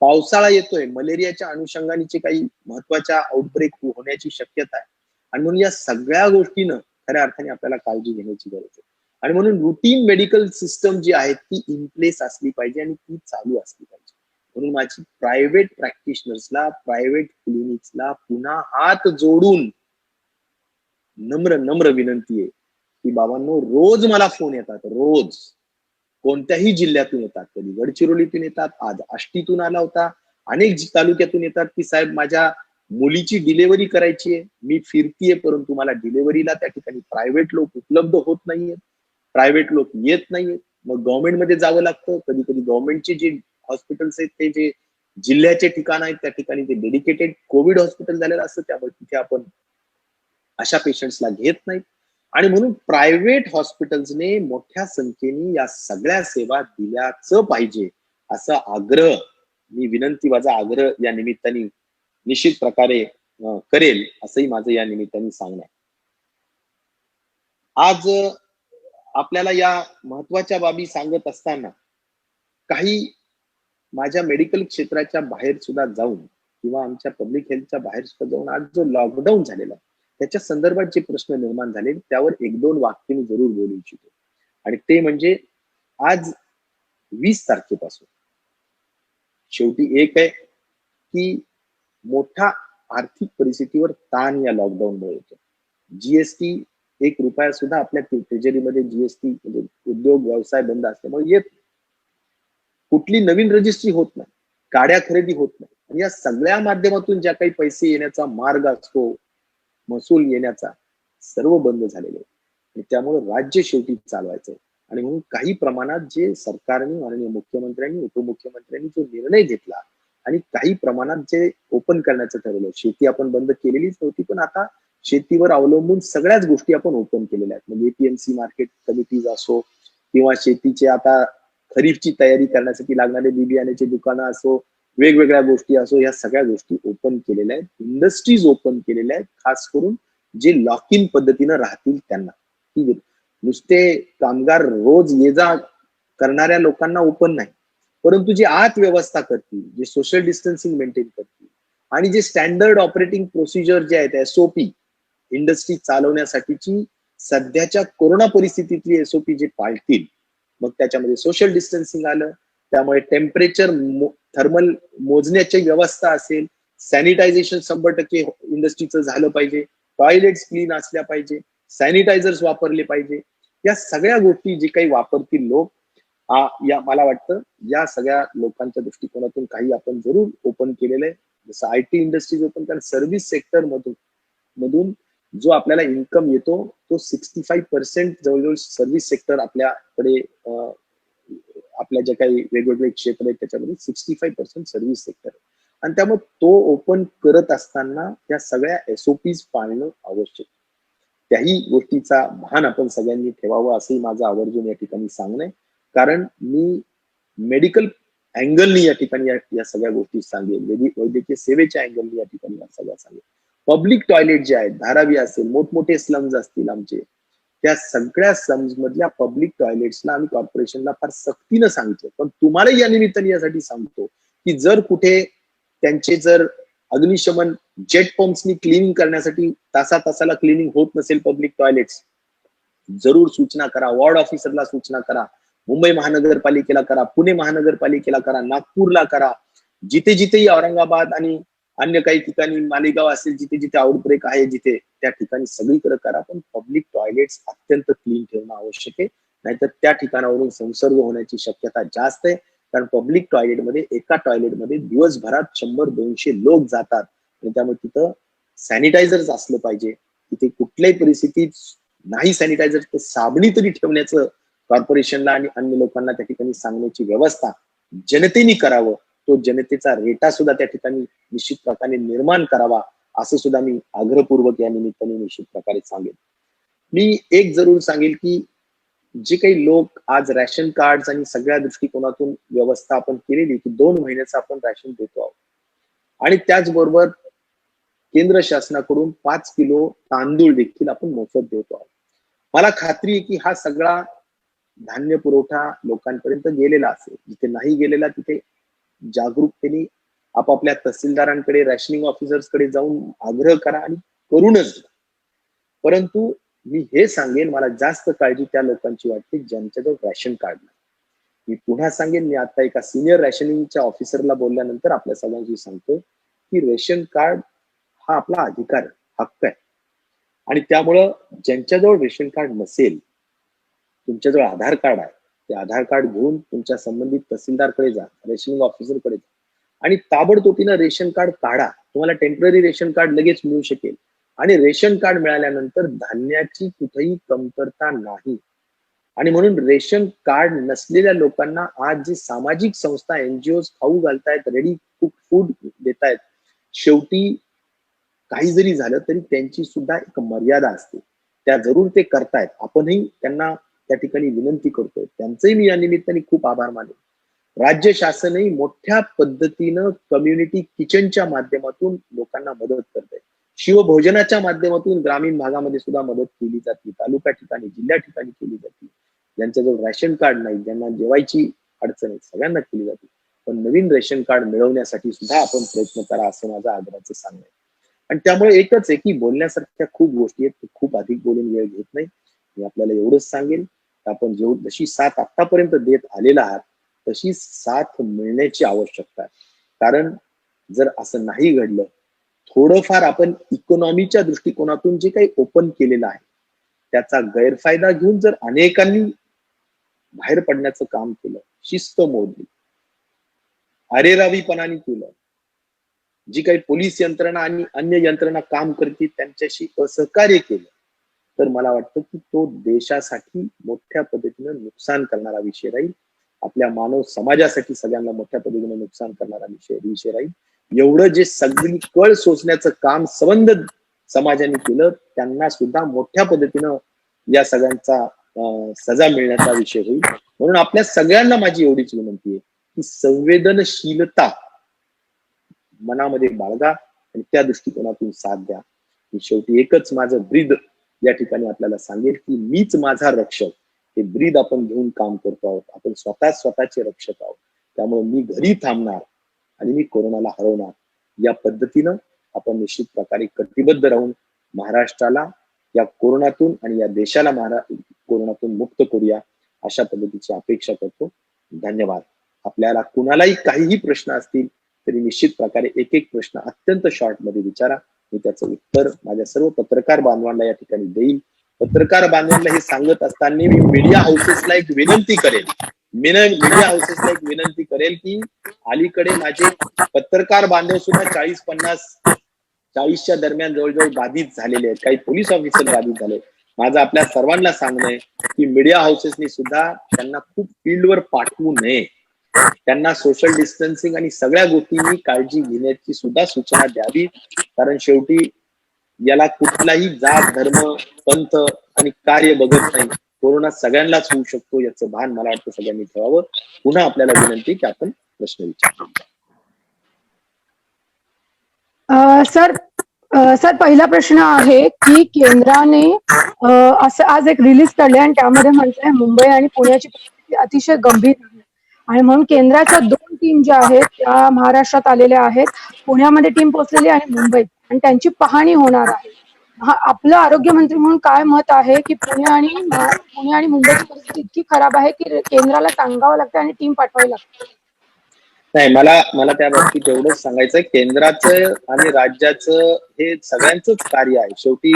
पावसाळा येतोय, मलेरियाच्या अनुषंगाने काही महत्वाच्या आउटब्रेक होण्याची शक्यता आहे. आणि म्हणून या सगळ्या गोष्टीनं खऱ्या अर्थाने आपल्याला काळजी घेण्याची गरज आहे. आणि म्हणून रुटीन मेडिकल सिस्टम जी आहे ती इन प्लेस असली पाहिजे आणि ती चालू असली पाहिजे. म्हणून माझी प्रायव्हेट प्रॅक्टिशनर्सला, प्रायव्हेट क्लिनिक्सला पुन्हा हात जोडून नम्र विनंती आहे की बाबांनो, रोज मला फोन येतात, रोज कोणत्याही जिल्ह्यातून येतात. कधी गडचिरोलीतून येतात, आज आष्टीतून आला होता, अनेक तालुक्यातून येतात की साहेब माझ्या मुलीची डिलिव्हरी करायची आहे, मी फिरतीये परंतु मला डिलिव्हरीला त्या ठिकाणी प्रायव्हेट लोक उपलब्ध होत नाहीयेत, प्रायव्हेट लोक येत नाहीयेत, मग गव्हर्नमेंटमध्ये जावं लागतं. कधी कधी गव्हर्नमेंटचे जे हॉस्पिटल्स आहेत ते जे जिल्ह्याचे ठिकाण आहेत त्या ठिकाणी ते डेडिकेटेड कोविड हॉस्पिटल झालेलं असतं, त्यामुळे तिथे आपण अशा पेशंट्सला घेत नाहीत. आणि म्हणून प्रायव्हेट हॉस्पिटल्सने मोठ्या संख्येने या सगळ्या सेवा दिल्याच पाहिजे असा आग्रह, मी विनंती, माझा आग्रह या निमित्ताने निश्चित प्रकारे करेल असंही माझं या निमित्ताने सांगणं आहे. आज आपल्याला या महत्वाच्या बाबी सांगत असताना काही माझ्या मेडिकल क्षेत्राच्या बाहेर सुद्धा जाऊन किंवा आमच्या पब्लिक हेल्थच्या बाहेर सुद्धा जाऊन आज जो लॉकडाऊन झालेला आहे त्याच्या संदर्भात जे प्रश्न निर्माण झाले त्यावर एक दोन वाक्य मी जरूर बोलू इच्छितो. आणि ते म्हणजे आज 20 तारखेपासून शेवटी एक आहे की मोठा आर्थिक परिस्थितीवर ताण या लॉकडाऊनमुळे येतो. जीएसटी 1 रुपया सुद्धा आपल्या ट्रेजरीमध्ये जीएसटी म्हणजे उद्योग व्यवसाय बंद असल्यामुळे येत नाही. कुठली नवीन रजिस्ट्री होत नाही, गाड्या खरेदी होत नाही आणि या सगळ्या माध्यमातून ज्या काही पैसे येण्याचा मार्ग असतो, महसूल येण्याचा, सर्व बंद झालेले आहे. आणि त्यामुळे राज्य शेवटी चालवायचंय आणि म्हणून काही प्रमाणात जे सरकारने माननीय मुख्यमंत्र्यांनी उपमुख्यमंत्र्यांनी जो निर्णय घेतला आणि काही प्रमाणात जे ओपन करण्याचं ठरवलं, शेती आपण बंद केलेलीच नव्हती पण आता शेतीवर अवलंबून सगळ्याच गोष्टी आपण ओपन केलेल्या आहेत. म्हणजे एपीएमसी मार्केट कमिटीज असो किंवा शेतीचे आता खरीफची तयारी करण्यासाठी लागणारे बी बियाण्याची दुकानं असो, वेगवेगळ्या गोष्टी असो, या सगळ्या गोष्टी ओपन केलेल्या आहेत. इंडस्ट्रीज ओपन केलेल्या आहेत, खास करून जे लॉक इन पद्धतीनं राहतील त्यांना. नुसते कामगार रोज ये जा करणाऱ्या लोकांना ओपन नाही, परंतु जे आत व्यवस्था करतील, जे सोशल डिस्टन्सिंग मेंटेन करतील आणि जे स्टँडर्ड ऑपरेटिंग प्रोसिजर जे आहेत एसओपी इंडस्ट्री चालवण्यासाठीची सध्याच्या कोरोना परिस्थितीतली एसओपी जे पाळतील, मग त्याच्यामध्ये सोशल डिस्टन्सिंग आलं, त्यामुळे टेम्परेचर थर्मल मोजण्याची व्यवस्था असेल, सॅनिटायझेशन 100% इंडस्ट्रीचं झालं पाहिजे, टॉयलेट्स क्लीन असल्या पाहिजे, सॅनिटायझर्स वापरले पाहिजे. या सगळ्या गोष्टी जे काही वापरतील लोक, या मला वाटतं या सगळ्या लोकांच्या दृष्टिकोनातून काही आपण जरूर ओपन केलेलं आहे. जसं आयटी इंडस्ट्रीज ओपन, कारण सर्व्हिस सेक्टर मधून जो आपल्याला इन्कम येतो तो 65% जवळजवळ सर्व्हिस सेक्टर आपल्याकडे, आपल्या जे काही वेगवेगळे क्षेत्र आहेत त्याच्यामध्ये 65% सर्व्हिस सेक्टर आहे. आणि त्यामुळे तो ओपन करत असताना या सगळ्या एसओपीज पाळणं आवश्यक. त्याही गोष्टीचा भान आपण सगळ्यांनी ठेवावं असंही माझं आवर्जून या ठिकाणी सांगणं आहे. कारण मी मेडिकल अँगलनी या ठिकाणी या सगळ्या गोष्टी सांगेल, वैद्यकीय सेवेच्या अँगलनी या ठिकाणी या सगळ्या सांगेल. पब्लिक टॉयलेट जे आहेत, धारावी असेल, मोठमोठे स्लम्स असतील आमचे, त्या सगळ्या स्लम्स मधल्या पब्लिक टॉयलेट्सला आम्ही कॉर्पोरेशनला फार सक्तीनं सांगितलं. पण तुम्हाला या निमित्ताने यासाठी सांगतो की जर कुठे त्यांचे जर अग्निशमन जेट पंप्सनी क्लिनिंग करण्यासाठी तासाला क्लिनिंग होत नसेल पब्लिक टॉयलेट्स, जरूर सूचना करा, वॉर्ड ऑफिसरला सूचना करा, मुंबई महानगरपालिकेला करा, पुणे महानगरपालिकेला करा, नागपूरला करा, जिथे जिथेही औरंगाबाद आणि अन्य काही ठिकाणी मालेगाव असेल जिथे जिथे आउटब्रेक आहे जिथे त्या ठिकाणी सगळीकडे करा. पण पब्लिक टॉयलेट्स अत्यंत क्लीन ठेवणं आवश्यक आहे, नाहीतर त्या ठिकाणावरून संसर्ग होण्याची शक्यता जास्त आहे. कारण पब्लिक टॉयलेटमध्ये एका टॉयलेटमध्ये दिवसभरात 100-200 लोक जातात आणि त्यामुळे तिथं सॅनिटायझर्स असलं पाहिजे. तिथे कुठल्याही परिस्थितीत नाही सॅनिटायझर तर साबणी तरी ठेवण्याचं कॉर्पोरेशनला आणि अन्य लोकांना त्या ठिकाणी सांगण्याची व्यवस्था जनतेने करावं. तो जनतेचा रेटा सुद्धा त्या ठिकाणी निश्चित प्रकारे निर्माण करावा असं सुद्धा मी आग्रहपूर्वक या निमित्ताने निश्चित प्रकारे सांगेन. मी एक जरूर सांगेल की जे काही लोक आज रॅशन कार्ड आणि सगळ्या दृष्टिकोनातून व्यवस्था आपण केलेली की 2 महिन्याचं आपण रॅशन देतो आहोत आणि त्याचबरोबर केंद्र शासनाकडून 5 किलो तांदूळ देखील आपण मोफत देतो आहोत. मला खात्री आहे की हा सगळा धान्य पुरवठा लोकांपर्यंत गेलेला असेल. जिथे नाही गेलेला तिथे जागरूकतेने आपापल्या तहसीलदारांकडे, रॅशनिंग ऑफिसर्सकडे जाऊन आग्रह करा आणि करूनच. परंतु मी हे सांगेन, मला जास्त काळजी त्या लोकांची वाटते ज्यांच्याजवळ रॅशन कार्ड नाही. मी पुन्हा सांगेन, मी आता एका सिनियर रॅशनिंगच्या ऑफिसरला बोलल्यानंतर आपल्या सगळ्यांशी सांगतो की रेशन कार्ड हा आपला अधिकार आहे, हक्क आहे. आणि त्यामुळं ज्यांच्याजवळ रेशन कार्ड नसेल, तुमच्याजवळ आधार कार्ड आहे, ते आधार कार्ड घेऊन तुमच्या संबंधित तहसीलदारकडे जा, रेशनिंग ऑफिसरकडे जा आणि ताबडतोबीनं रेशन कार्ड काढा. तुम्हाला टेम्पररी रेशन कार्ड लगेच मिळू शकेल आणि रेशन कार्ड मिळाल्यानंतर धान्याची कुठेही कमतरता नाही. आणि म्हणून रेशन कार्ड नसलेल्या लोकांना आज जी सामाजिक संस्था एनजीओ खाऊ घालतायत, रेडी कुक फूड देतायत, शेवटी काही जरी झालं तरी त्यांची सुद्धा एक मर्यादा असते. त्या जरूर ते करतायत. आपणही त्यांना त्या ठिकाणी विनंती करतोय. त्यांचंही मी या निमित्ताने खूप आभार मानेन. राज्य शासनही मोठ्या पद्धतीनं कम्युनिटी किचनच्या माध्यमातून लोकांना मदत करते. शिवभोजनाच्या माध्यमातून ग्रामीण भागामध्ये सुद्धा मदत केली जाते. तालुका ठिकाणी, जिल्ह्या ठिकाणी केली जाते. ज्यांच्याजवळ रेशन कार्ड नाही, ज्यांना जेवायची अडचण आहे, सगळ्यांना केली जाते. पण नवीन रेशन कार्ड मिळवण्यासाठी सुद्धा आपण प्रयत्न करा, असं माझं आग्रहाचं सांगणं आहे. आणि त्यामुळे एकच आहे की बोलण्यासारख्या खूप गोष्टी आहेत, खूप अधिक बोलून वेळ घेत नाही. मी आपल्याला एवढंच सांगेन की आपण जशी साथ आतापर्यंत देत आलेला आहात तशी साथ मिळण्याची आवश्यकता आहे. कारण जर असं नाही घडलं, थोडंफार आपण इकॉनॉमीच्या दृष्टिकोनातून जे काही ओपन केलेलं आहे त्याचा गैरफायदा घेऊन जर अनेकांनी बाहेर पडण्याचं काम केलं, शिस्त मोडली, अरेरावीपणाने केलं, जी काही पोलीस यंत्रणा आणि अन्य यंत्रणा काम करते त्यांच्याशी असहकार्य केलं, तर मला वाटतं की तो देशासाठी मोठ्या पद्धतीनं नुकसान करणारा विषय राहील. आपल्या मानव समाजासाठी सगळ्यांना मोठ्या पद्धतीने नुकसान करणारा विषय राहील. एवढं जे सगळी कळ सोसण्याचं काम संबंध समाजाने केलं त्यांना सुद्धा मोठ्या पद्धतीनं या सगळ्यांचा सजा मिळण्याचा विषय होईल. म्हणून आपल्या सगळ्यांना माझी एवढीच विनंती आहे की संवेदनशीलता मनामध्ये बाळगा आणि त्या दृष्टिकोनातून साथ द्या. शेवटी एकच माझं ब्रीद या ठिकाणी आपल्याला सांगेल की मीच माझा रक्षक, हे ब्रीद आपण घेऊन काम करतो आहोत. आपण स्वतःचे रक्षक आहोत. त्यामुळे मी घरी थांबणार आणि मी कोरोनाला हरवणार. या पद्धतीनं आपण निश्चित प्रकारे कटिबद्ध राहून महाराष्ट्राला या कोरोनातून आणि या देशाला कोरोनातून मुक्त करूया, अशा पद्धतीची अपेक्षा करतो. धन्यवाद. आपल्याला कुणालाही काहीही प्रश्न असतील तरी निश्चित प्रकारे एक एक प्रश्न अत्यंत शॉर्ट मध्ये विचारा. मी त्याचं उत्तर माझ्या सर्व पत्रकार बांधवांना या ठिकाणी देईल. पत्रकार बांधवांना हे सांगत असताना मी मीडिया हाऊसेसला एक विनंती करेल की अलीकडे माझे पत्रकार बांधव सुद्धा 40-50-40च्या दरम्यान जवळजवळ बाधित झालेले आहेत. काही पोलीस ऑफिसर बाधित झाले. माझं आपल्या सर्वांना सांगणं आहे की मीडिया हाऊसेसनी सुद्धा त्यांना खूप फील्डवर पाठवू नये. त्यांना सोशल डिस्टन्सिंग आणि सगळ्या गोष्टींनी काळजी घेण्याची सुद्धा सूचना द्यावी. कारण शेवटी याला कुठलाही जात, धर्म, पंथ आणि कार्य बघत नाही. कोरोना सगळ्यांनाच होऊ शकतो याचं भान मला वाटतं सगळ्यांनी ठेवावं. पुन्हा आपल्याला विनंती की आपण प्रश्न विचारू. सर पहिला प्रश्न आहे की केंद्राने असं आज एक रिलीज काढले आणि त्यामध्ये म्हटलंय मुंबई आणि पुण्याची परिस्थिती अतिशय गंभीर आहे आणि म्हणून केंद्राच्या 2 टीम ज्या आहेत त्या महाराष्ट्रात आलेल्या आहेत. पुण्यामध्ये टीम पोहोचलेली आहे मुंबईत आणि त्यांची पाहणी होणार आहे. आपलं आरोग्यमंत्री म्हणून काय मत आहे की पुणे आणि मुंबईची परिस्थिती इतकी खराब आहे की केंद्राला सांगावं लागतं आणि टीम पाठवावी लागते? नाही, मला त्या बाबतीत एवढंच सांगायचं, केंद्राचं आणि राज्याचं हे सगळ्यांचंच कार्य आहे. शेवटी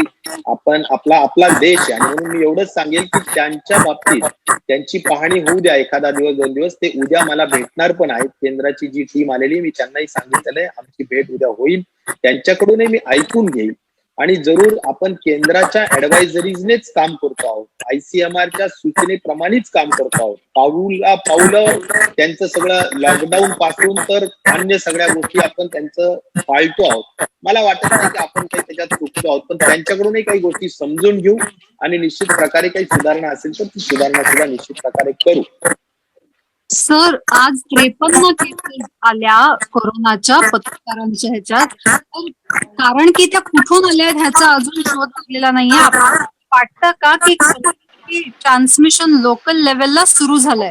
आपण आपला देश आहे आणि म्हणून मी एवढंच सांगेल की त्यांच्या बाबतीत त्यांची पाहणी होऊ द्या. एखादा दिवस 2 दिवस ते उद्या मला भेटणार पण आहेत. केंद्राची जी टीम आलेली, मी त्यांनाही सांगितलंय आमची भेट उद्या होईल. त्यांच्याकडूनही मी ऐकून घेईल आणि जरूर आपण केंद्राच्या ऍडवायझरीजनेच काम करतो आहोत. ICMR सूचनेप्रमाणेच काम करतो आहोत. पाऊलं त्यांचं सगळं लॉकडाऊन पासून तर अन्य सगळ्या गोष्टी आपण त्यांचं पाळतो आहोत. मला वाटत नाही की आपण काही त्याच्यात चुकतो आहोत, पण त्यांच्याकडूनही काही गोष्टी समजून घेऊ आणि निश्चित प्रकारे काही सुधारणा असेल तर ती सुधारणा सुद्धा निश्चित प्रकारे करू. सर, आज 53 केसेस आल्या कोरोनाच्या पत्रकारांच्या ह्याच्यात. कारण की त्या कुठून आल्या ह्याचा अजून शोध लागलेला नाहीये. आपल्याला वाटतं का की ट्रान्समिशन लोकल लेवलला सुरू झालंय?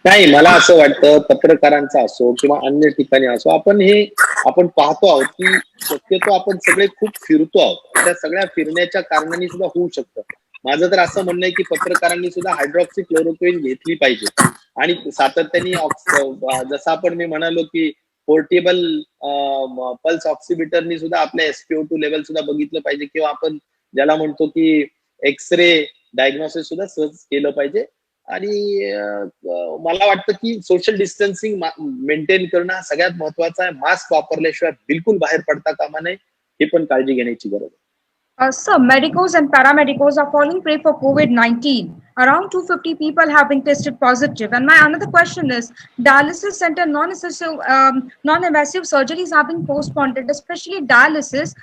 नाही, मला असं वाटतं पत्रकारांचा असो किंवा अन्य ठिकाणी असो, आपण पाहतो आहोत की शक्यतो आपण सगळे खूप फिरतो आहोत. त्या सगळ्या फिरण्याच्या कारणाने सुद्धा होऊ शकतं. माझं तर असं म्हणणं आहे की पत्रकारांनी सुद्धा हायड्रॉक्सीक्लोरोक्विन घेतली पाहिजे आणि सातत्याने जसं आपण मी म्हणालो की पोर्टेबल पल्स ऑक्सिमीटरनी सुद्धा आपल्या SpO2 लेवल सुद्धा बघितलं पाहिजे किंवा आपण ज्याला म्हणतो की एक्सरे डायग्नोसिस सुद्धा सहज केलं पाहिजे. आणि मला वाटतं की सोशल डिस्टन्सिंग मेंटेन करणं हा सगळ्यात महत्वाचा आहे. मास्क वापरल्याशिवाय बिलकुल बाहेर पडता कामा नये, हे पण काळजी घेण्याची गरज आहे. Sir, medicos and paramedicos are falling prey for COVID-19. Around 250 people have been tested positive. And my another question is, dialysis center non-invasive surgeries have been postponed, especially dialysis.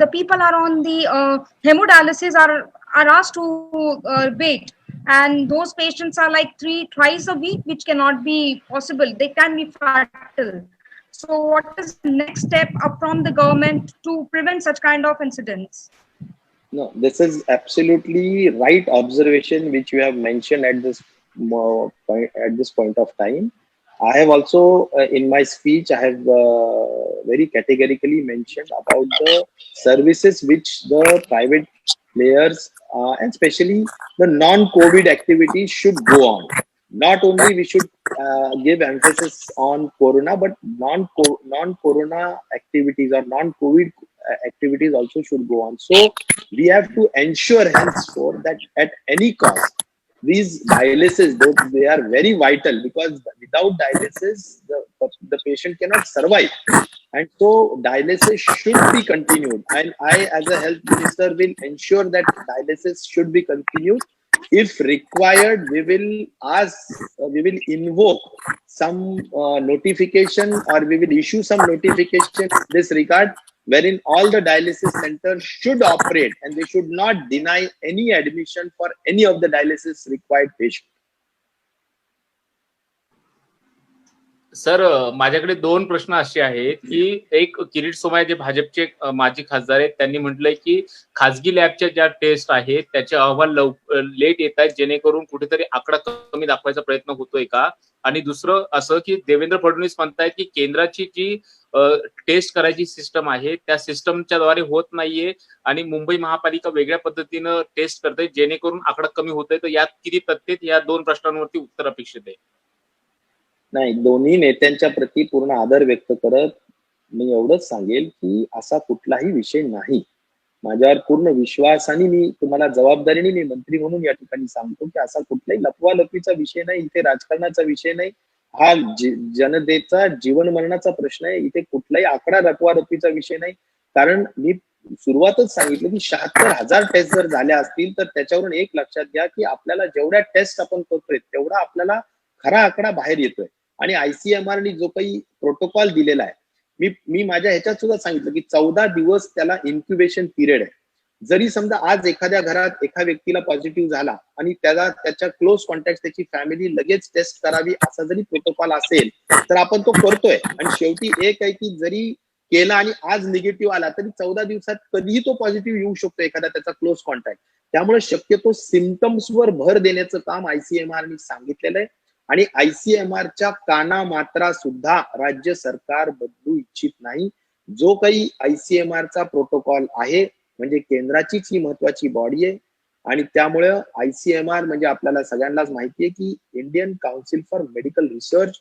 The people are on the hemodialysis are asked to wait. and those patients are like thrice a week, which cannot be possible. They can be fatal. So what is the next step up from the government to prevent such kind of incidents? No, this is absolutely right observation which you have mentioned at this point of time. I have also in my speech I have very categorically mentioned about the services which the private players and especially the non-COVID activities should go on. Not only we should give emphasis on corona, but non-corona activities or non-COVID activities also should go on. So we have to ensure henceforth that at any cost, these dialysis, though they are very vital, because without dialysis, the patient cannot survive. And so dialysis should be continued. And I, as a health minister, will ensure that dialysis should be continued. If required, we will invoke some notification, or we will issue some notification in this regard, wherein all the dialysis centers should operate and they should not deny any admission for any of the dialysis required patient. Sir माझ्याकडे दोन प्रश्न असे आहेत की एक किरीट सोमय्या जे भाजपचे माजी खासदार आहेत त्यांनी म्हटलंय की खासगी लॅबच्या ज्या टेस्ट आहेत त्याचे अहवाल लेट येत आहेत जेणेकरून कुठेतरी आकडा कमी दाखवायचा प्रयत्न होतोय का आणि दुसरं असं की देवेंद्र फडणवीस म्हणतायत की केंद्राची जी टेस्ट करायची सिस्टम आहे त्या सिस्टमच्या द्वारे होत नाहीये आणि मुंबई महापालिका वेगळ्या पद्धतीनं टेस्ट करते जेणेकरून आकडा कमी होतोय तर यात किती तथ्य या दोन प्रश्नांवरती उत्तर अपेक्षित आहे नाही दोन्ही नेत्यांच्या प्रती पूर्ण आदर व्यक्त करत मी एवढंच सांगेल की असा कुठलाही विषय नाही माझ्यावर पूर्ण विश्वासाने मी तुम्हाला जबाबदारीने मी मंत्री म्हणून या ठिकाणी सांगतो की असा कुठलाही लपवालपीचा विषय नाही इथे राजकारणाचा विषय नाही हा जनतेचा जीवन मरणाचा प्रश्न आहे इथे कुठलाही आकडा लपवालपीचा विषय नाही कारण मी सुरुवातच सांगितलं की 76,000 टेस्ट जर झाल्या असतील तर त्याच्यावरून एक लक्षात घ्या की आपल्याला जेवढ्या टेस्ट आपण करतोय तेवढा आपल्याला खरा आकडा बाहेर येतोय आणि आयसीएमआरने जो काही प्रोटोकॉल दिलेला आहे मी माझ्या ह्याच्यात सुद्धा सांगितलं की 14 दिवस त्याला इन्क्युबेशन पिरियड आहे जरी समजा आज एखाद्या घरात एका व्यक्तीला पॉझिटिव्ह झाला आणि त्याच्या क्लोज कॉन्टॅक्ट त्याची फॅमिली लगेच टेस्ट करावी असा जरी प्रोटोकॉल असेल तर आपण तो करतोय आणि शेवटी एक आहे की जरी केला आणि आज निगेटिव्ह आला तरी 14 दिवसात कधीही तो पॉझिटिव्ह येऊ शकतो एखादा त्याचा क्लोज कॉन्टॅक्ट त्यामुळे शक्यतो सिम्पटम्सवर भर देण्याचं काम आयसीएमआरने सांगितलेलं आहे आणि आयसीएमआरच्या काना मात्रा सुद्धा राज्य सरकार बदलू इच्छित नाही जो काही आयसीएमआरचा प्रोटोकॉल आहे म्हणजे केंद्राचीच ही महत्वाची बॉडी आहे आणि त्यामुळे आयसीएमआर म्हणजे आपल्याला सगळ्यांनाच माहिती आहे की Indian council for medical research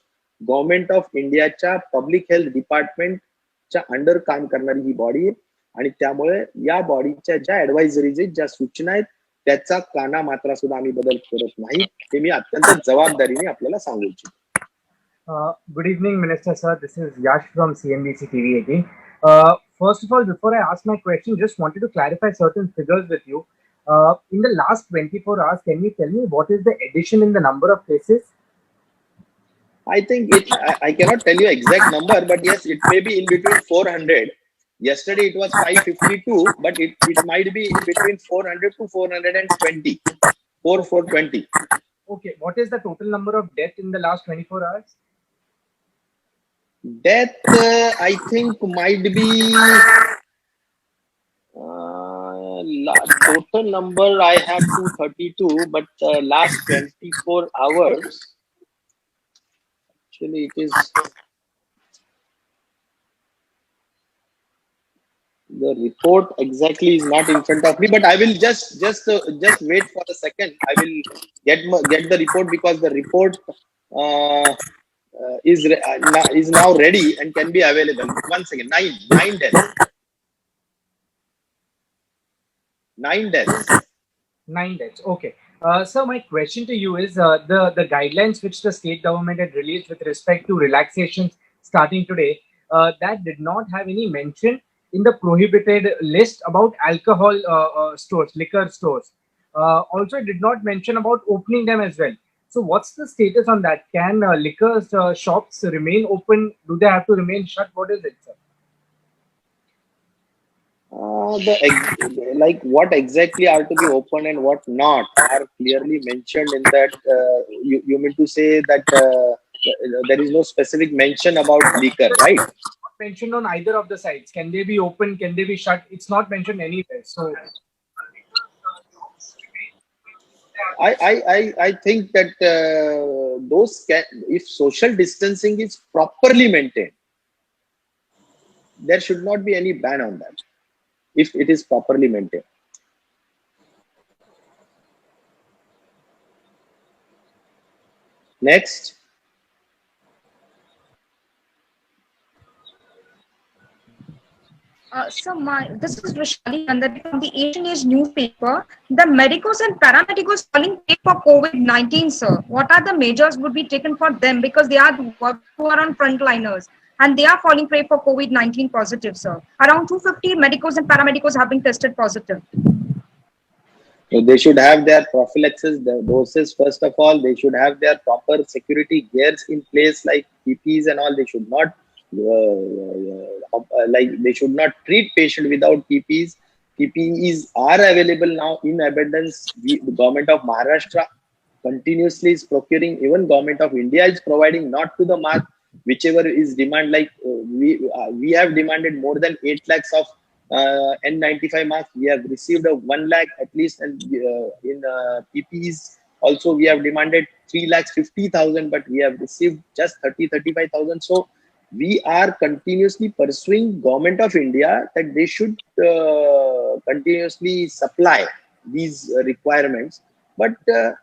government of इंडियाच्या पब्लिक हेल्थ डिपार्टमेंटच्या अंडर काम करणारी ही बॉडी आहे आणि त्यामुळे या बॉडीच्या ज्या ऍडवायझरीज आहेत ज्या सूचना आहेत त्याचा काना मात्रा सुद्धा आम्ही बदल करत नाही ते मी अत्यंत जबाबदारीने आपल्याला सांगू इच्छितो good evening minister sir this is Yash from CNBC TV again. First of all, before I ask my question, just wanted to clarify certain figures with you. In the last 24 hours, can you tell me what is the addition in the number of cases? I think I cannot tell you exact number, but yes, it may be in between 400. Yesterday it was 552, but it might be in between 400 to 420. 420. Okay, what is the total number of death in the last 24 hours? Death, I think might be total number I have 232, but last 24 hours, actually it is the report exactly is not in front of me, but I will just wait for a second. I will get the report because the report is now ready and can be available. One second. Nine deaths. 9 deaths. 9 deaths. Okay. So my question to you is the guidelines which the state government had released with respect to relaxations starting today, that did not have any mention in the prohibited list about alcohol stores, liquor stores. Also, it did not mention about opening them as well. So what's the status on that? Can liquor shops remain open? Do they have to remain shut? What is it, sir? Like what exactly are to be open and what not are clearly mentioned in that. You mean to say that there is no specific mention about liquor, right? Not mentioned on either of the sides. Can they be open? Can they be shut? It's not mentioned anywhere. So I think that if social distancing is properly maintained, there should not be any ban on that if it is properly maintained. Next. This is Rishali Nandari from the Asian Age newspaper. The medicos and paramedicos falling prey for COVID-19, sir. What are the measures would be taken for them, because they are who are on frontliners and they are falling prey for COVID-19 positive, sir. Around 250 medicos and paramedicos have been tested positive. So they should have their prophylaxis, the doses. First of all, they should have their proper security gears in place, like PPEs and all. They should not they should not treat patient without PPEs. PPEs are available now in abundance. The government of Maharashtra continuously is procuring. Even government of India is providing, not to the mark, whichever is demand. Like we have demanded more than 8 lakhs of N95 masks. We have received a 1 lakh at least, and in PPEs also we have demanded 3,50,000, but we have received just 35,000. So we are continuously pursuing government of India that they should continuously supply these requirements. But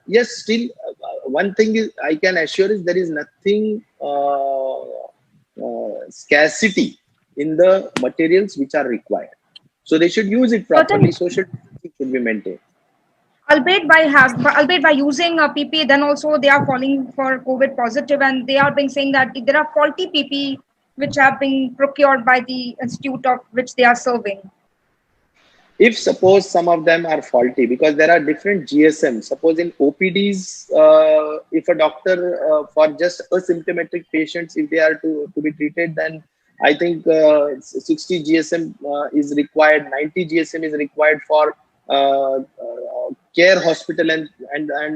yes, still one thing is I can assure is there is nothing scarcity in the materials which are required. So they should use it properly. Social distancing should be maintained. Albeit by using a PPE, then also they are falling for COVID positive, and they are being saying that there are faulty PPE which have been procured by the institute of which they are serving. If suppose some of them are faulty, because there are different GSM. Suppose in OPDs, if a doctor for just asymptomatic patients, if they are to be treated, then I think 60 GSM is required, 90 GSM is required for care hospital, and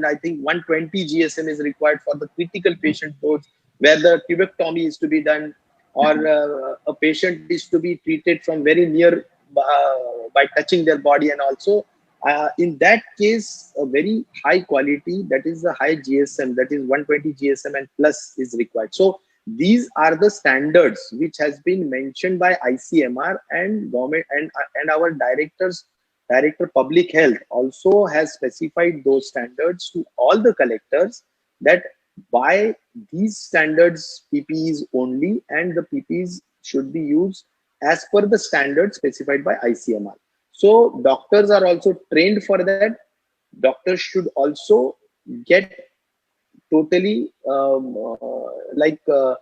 I think 120 GSM is required for the critical patient codes where the tubectomy is to be done, or a patient is to be treated from very near by touching their body, and also in that case a very high quality, that is a high GSM, that is 120 GSM and plus is required. So these are the standards which has been mentioned by ICMR, and government, and our Director Public Health also has specified those standards to all the collectors, that by these standards PPEs only, and the PPEs should be used as per the standards specified by ICMR. So doctors are also trained for that. Doctors should also get totally the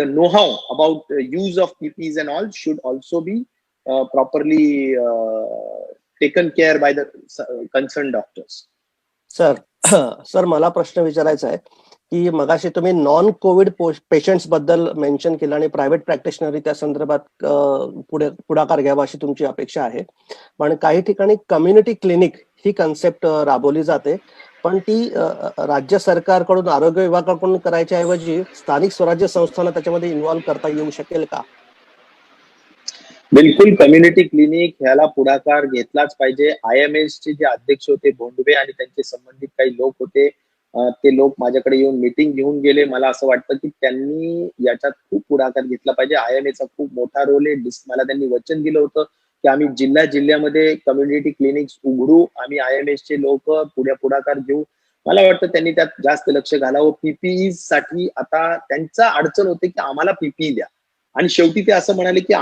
know-how about use of PPEs and all should also be properly taken care by the concerned doctors. Sir मला प्रश्न विचारायचा आहे की मगाशी तुम्ही नॉन कोविड पेशंट्स बद्दल मेन्शन केलं आणि प्रायव्हेट प्रॅक्टिशनरनी त्या संदर्भात पुढाकार घ्यावा अशी तुमची अपेक्षा आहे. पण काही ठिकाणी कम्युनिटी क्लिनिक ही कन्सेप्ट राबवली जाते, पण ती राज्य सरकारकडून, आरोग्य विभागाकडून करायच्या ऐवजी स्थानिक स्वराज्य संस्थांना त्याच्यामध्ये इन्व्हॉल्व करता येऊ शकेल का? बिलकुल, कम्युनिटी क्लिनिक ह्याला पुढाकार घेतलाच पाहिजे. IMS चे जे अध्यक्ष होते भोंडवे आणि त्यांचे संबंधित काही लोक होते, ते लोक माझ्याकडे येऊन मीटिंग घेऊन गेले. मला असं वाटतं की त्यांनी याच्यात खूप पुढाकार घेतला पाहिजे. IMA चा खूप मोठा रोल आहे. मला त्यांनी वचन दिलं होतं की आम्ही जिल्ह्यामध्ये कम्युनिटी क्लिनिक्स उघडू, आम्ही IMS चे लोक पुढाकार घेऊ. मला वाटतं त्यांनी त्यात जास्त लक्ष घालावं. PPE साठी आता त्यांचा अडचण होते की आम्हाला PPE द्या, आणि शेवटी ते असं म्हणाले की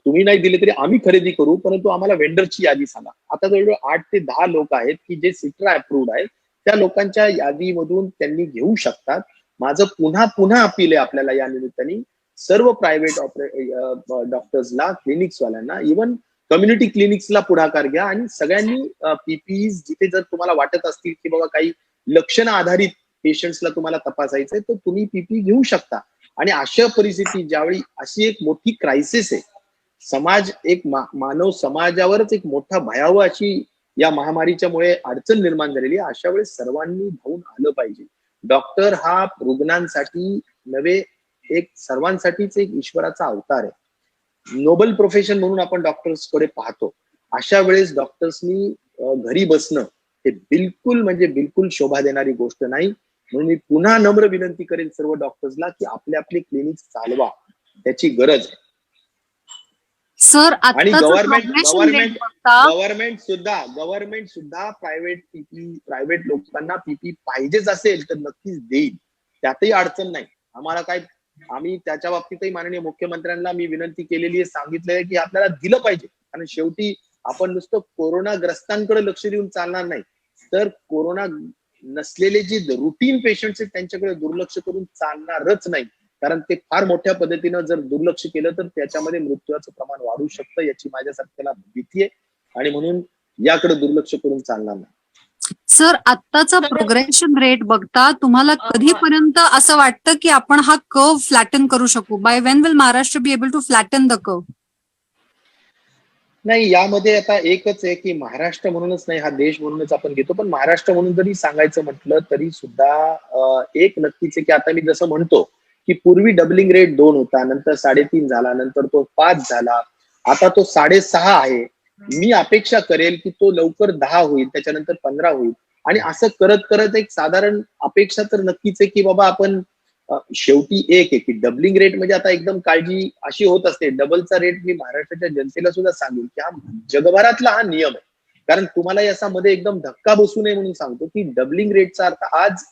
तुम्ही नाही दिले तरी आम्ही खरेदी करू, परंतु आम्हाला वेंडरची यादी सांगा. आता जवळजवळ 8 ते 10 लोक आहेत की जे सिट्रा अप्रूव्ड आहेत, त्या लोकांच्या यादीमधून त्यांनी घेऊ शकतात. माझं पुन्हा अपील आहे आपल्याला या निमित्ताने, सर्व प्रायव्हेट डॉक्टर्सला, क्लिनिक्सवाल्यांना, इव्हन कम्युनिटी क्लिनिक्सला पुढाकार घ्या आणि सगळ्यांनी PPE जिथे जर तुम्हाला वाटत असतील की बाबा काही लक्षण आधारित पेशंट्सला तुम्हाला तपासायचंय, तर तुम्ही PPE घेऊ शकता. आणि अशा परिस्थिती ज्यावेळी अशी एक मोठी क्रायसिस आहे, समाज एक मानव समाजावरच एक मोठा भयावह अशी या महामारीच्या मुळे अडचण निर्माण झालेली आहे. अशा वेळेस सर्वांनी धावून आलं पाहिजे. डॉक्टर हा रुग्णांसाठी नव्हे, एक सर्वांसाठीच एक ईश्वराचा अवतार आहे. नोबल प्रोफेशन म्हणून आपण डॉक्टर्सकडे पाहतो. अशा वेळेस डॉक्टर्सनी घरी बसणं हे बिलकुल म्हणजे बिलकुल शोभा देणारी गोष्ट नाही. म्हणून मी पुन्हा नम्र विनंती करेन सर्व डॉक्टर्सला की आपले आपले क्लिनिक चालवा, त्याची गरज आहे. सर आणि गव्हर्नमेंट गव्हर्नमेंट सुद्धा प्रायव्हेट लोकांना पीपी पाहिजेच असेल तर नक्कीच देईल, त्यातही अडचण नाही. आम्ही त्याच्या बाबतीतही माननीय मुख्यमंत्र्यांना मी विनंती केलेली आहे, सांगितलंय की आपल्याला दिलं पाहिजे. कारण शेवटी आपण नुसतं कोरोनाग्रस्तांकडे लक्ष देऊन चालणार नाही, तर कोरोना नसलेले जे रुटीन पेशंट्स आहेत त्यांच्याकडे दुर्लक्ष करून चालणारच नाही. कारण ते फार मोठ्या पद्धतीनं जर दुर्लक्ष केलं तर त्याच्यामध्ये मृत्यूचं प्रमाण वाढू शकतं, याची माझ्यासारख्याला भीती आहे. आणि म्हणून याकडे दुर्लक्ष करून चालणार नाही. सर, आत्ताचा प्रोग्रेशन रेट बघता तुम्हाला कधीपर्यंत असं वाटतं की आपण हा कर्व फ्लॅटन करू शकू? By when will Maharashtra be able to flatten the curve? नाही, यामध्ये आता एकच आहे की महाराष्ट्र म्हणूनच नाही, हा देश म्हणूनच आपण घेतो. पण महाराष्ट्र म्हणून जरी सांगायचं म्हटलं तरी सुद्धा एक नक्कीच आहे की आता मी जसं म्हणतो की पूर्वी डबलिंग रेट 2 होता, नंतर 3.5 झाला, नंतर तो 5 झाला, आता तो 6.5 आहे. मी अपेक्षा करेल की तो लवकर 10 होईल, त्याच्यानंतर 15 होईल. आणि असं करत करत एक साधारण अपेक्षा तर नक्कीच आहे की बाबा आपण शेवटी एक आहे की डबलिंग रेट म्हणजे आता एकदम काळजी अशी होत असते. डबलचा रेट मी महाराष्ट्राच्या जनतेला सुद्धा सांगेल की हा जगभरातला हा नियम आहे. कारण तुम्हाला याचा मध्ये एकदम धक्का बसू नये म्हणून सांगतो की डबलिंग रेटचा अर्थ आज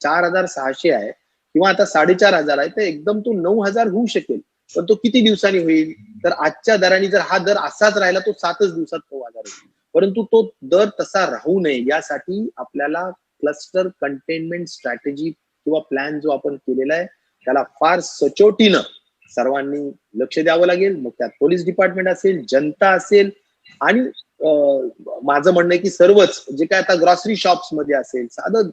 4,600 आहे किंवा आता 4,500 आहे, तर एकदम तो 9,000 होऊ शकेल. पण तो किती दिवसांनी होईल? तर आजच्या दराने जर हा दर असाच राहिला तो 7च दिवसात 9,000 होईल. परंतु तो दर तसा राहू नये यासाठी आपल्याला क्लस्टर कंटेनमेंट स्ट्रॅटेजी किंवा प्लॅन जो आपण केलेला आहे त्याला फार सचोटीनं सर्वांनी लक्ष द्यावं लागेल. मग त्यात पोलीस डिपार्टमेंट असेल, जनता असेल आणि माझं म्हणणं आहे की सर्वच जे काय आता ग्रॉसरी शॉप्स मध्ये असेल, साधं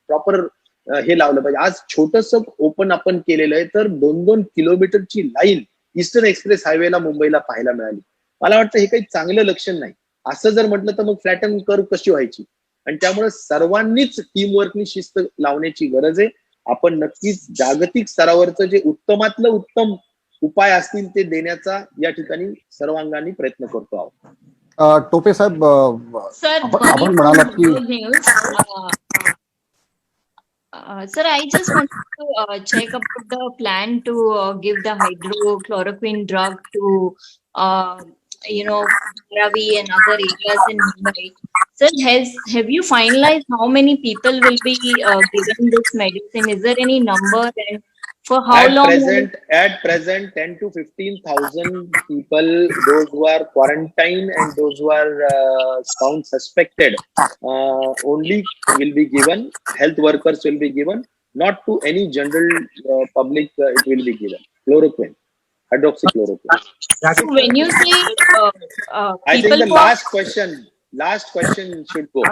प्रॉपर हे लावलं पाहिजे. आज छोटस ओपन आपण केलेलं आहे, तर 2-2 किलोमीटरची लाईन ईस्टर्न एक्सप्रेस हायवेला मुंबईला पाहायला मिळाली. मला वाटतं हे काही चांगलं लक्षण नाही. असं जर म्हटलं तर मग फ्लॅटन कर्व कशी व्हायची? आणि त्यामुळे सर्वांनीच टीमवर्कनी शिस्त लावण्याची गरज आहे. आपण नक्कीच जागतिक स्तरावरचं जे उत्तमातलं उत्तम उपाय असतील ते देण्याचा या ठिकाणी सर्वांगाने प्रयत्न करतो आहोत. टोपे साहेब, आपण म्हणालात की sir, I just wanted to check about the plan to give the hydrochloroquine drug to, Dharavi and other areas in Mumbai. Sir, have you finalized how many people will be given this medicine? Is there any number, and for how long? At present, 10 to 15,000 people, those who are quarantined and those who are found suspected, only will be given. Health workers will be given, not to any general public. It will be given chloroquine, hydroxychloroquine. So when you say I think the last question should go.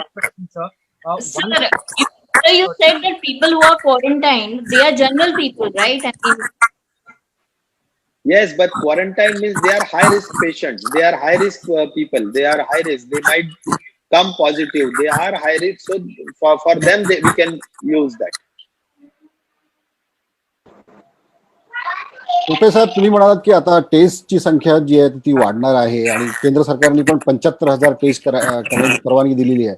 Sir, you said that people who are quarantined, they are general people, right? I mean, yes, but quarantine means they are high risk patients. They are high risk people. They are high risk. They might come positive. They are high risk. So for them, we can use that. Tope साहेब, तुम्ही म्हणालात की आता टेस्टची संख्या जी आहे ती वाढणार आहे आणि केंद्र सरकारने पण 75,000 टेस्ट करण्याची परवानगी दिलेली आहे.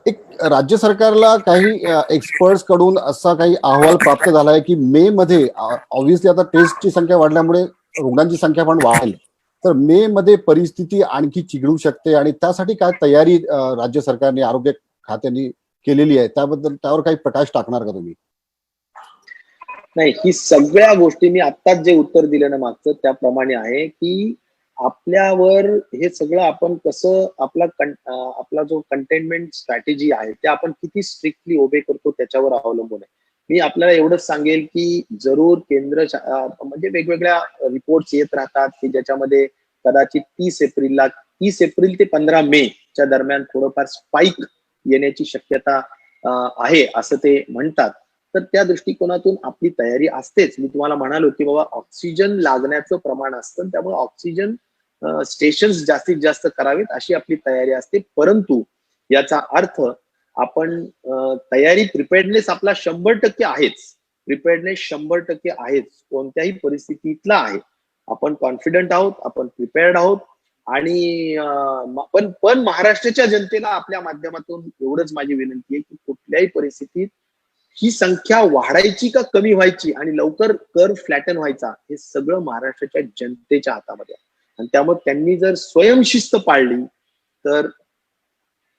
एक राज्य सरकारला काही एक्सपर्ट्स कडून असा काही अहवाल प्राप्त झाला आहे की मे मध्ये ऑब्व्हियसली आता टेस्टची संख्या वाढल्यामुळे रुग्णांची संख्या पण वाढेल, तर मे मध्ये परिस्थिती आणखी चिघळू शकते आणि त्यासाठी काय तयारी राज्य सरकारने, आरोग्य खात्याने केलेली आहे, त्यावर काही प्रकाश टाकणार का तुम्ही? नाही, ही सगळ्या गोष्टी मी आत्ताच जे उत्तर दिलं ना मागचं त्याप्रमाणे आहे की आपल्यावर हे सगळं आपण कसं आपला जो कंटेनमेंट स्ट्रॅटेजी आहे ते आपण किती स्ट्रिक्टली ओबे करतो त्याच्यावर अवलंबून आहे. मी आपल्याला एवढंच सांगेल की जरूर केंद्र म्हणजे वेगवेगळ्या रिपोर्ट्स येत राहतात की ज्याच्यामध्ये कदाचित 30 एप्रिल ते 15 मे च्या दरम्यान थोडंफार स्पाइक येण्याची शक्यता आहे असं ते म्हणतात. तर त्या दृष्टिकोनातून आपली तयारी असतेच. मी तुम्हाला म्हणालो की बाबा ऑक्सिजन लागण्याचं प्रमाण असतं, त्यामुळे ऑक्सिजन स्टेशन्स जास्तीत जास्त करावेत अशी आपली तयारी असते. परंतु याचा अर्थ आपण तयारी प्रिपेअर्डनेस आपला 100% आहेच. प्रिपेअर्डनेस 100% आहेच, कोणत्याही परिस्थितीतला आहे. आपण कॉन्फिडंट आहोत, आपण प्रिपेअर्ड आहोत. आणि पण महाराष्ट्राच्या जनतेला आपल्या माध्यमातून एवढंच माझी विनंती आहे की कुठल्याही परिस्थितीत ही संख्या वाढायची का कमी व्हायची आणि लवकर कर्व फ्लॅटन व्हायचा, हे सगळं महाराष्ट्राच्या जनतेच्या हातामध्ये आहे. आणि त्यामुळे त्यांनी जर स्वयंशिस्त पाळली तर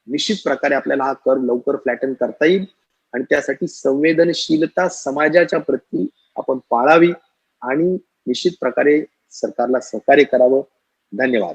निश्चित प्रकारे आपल्याला हा कर्व लवकर फ्लॅटन करता येईल. आणि त्यासाठी संवेदनशीलता समाजाच्या प्रती आपण पाळावी आणि निश्चित प्रकारे सरकारला सहकार्य करावं. धन्यवाद.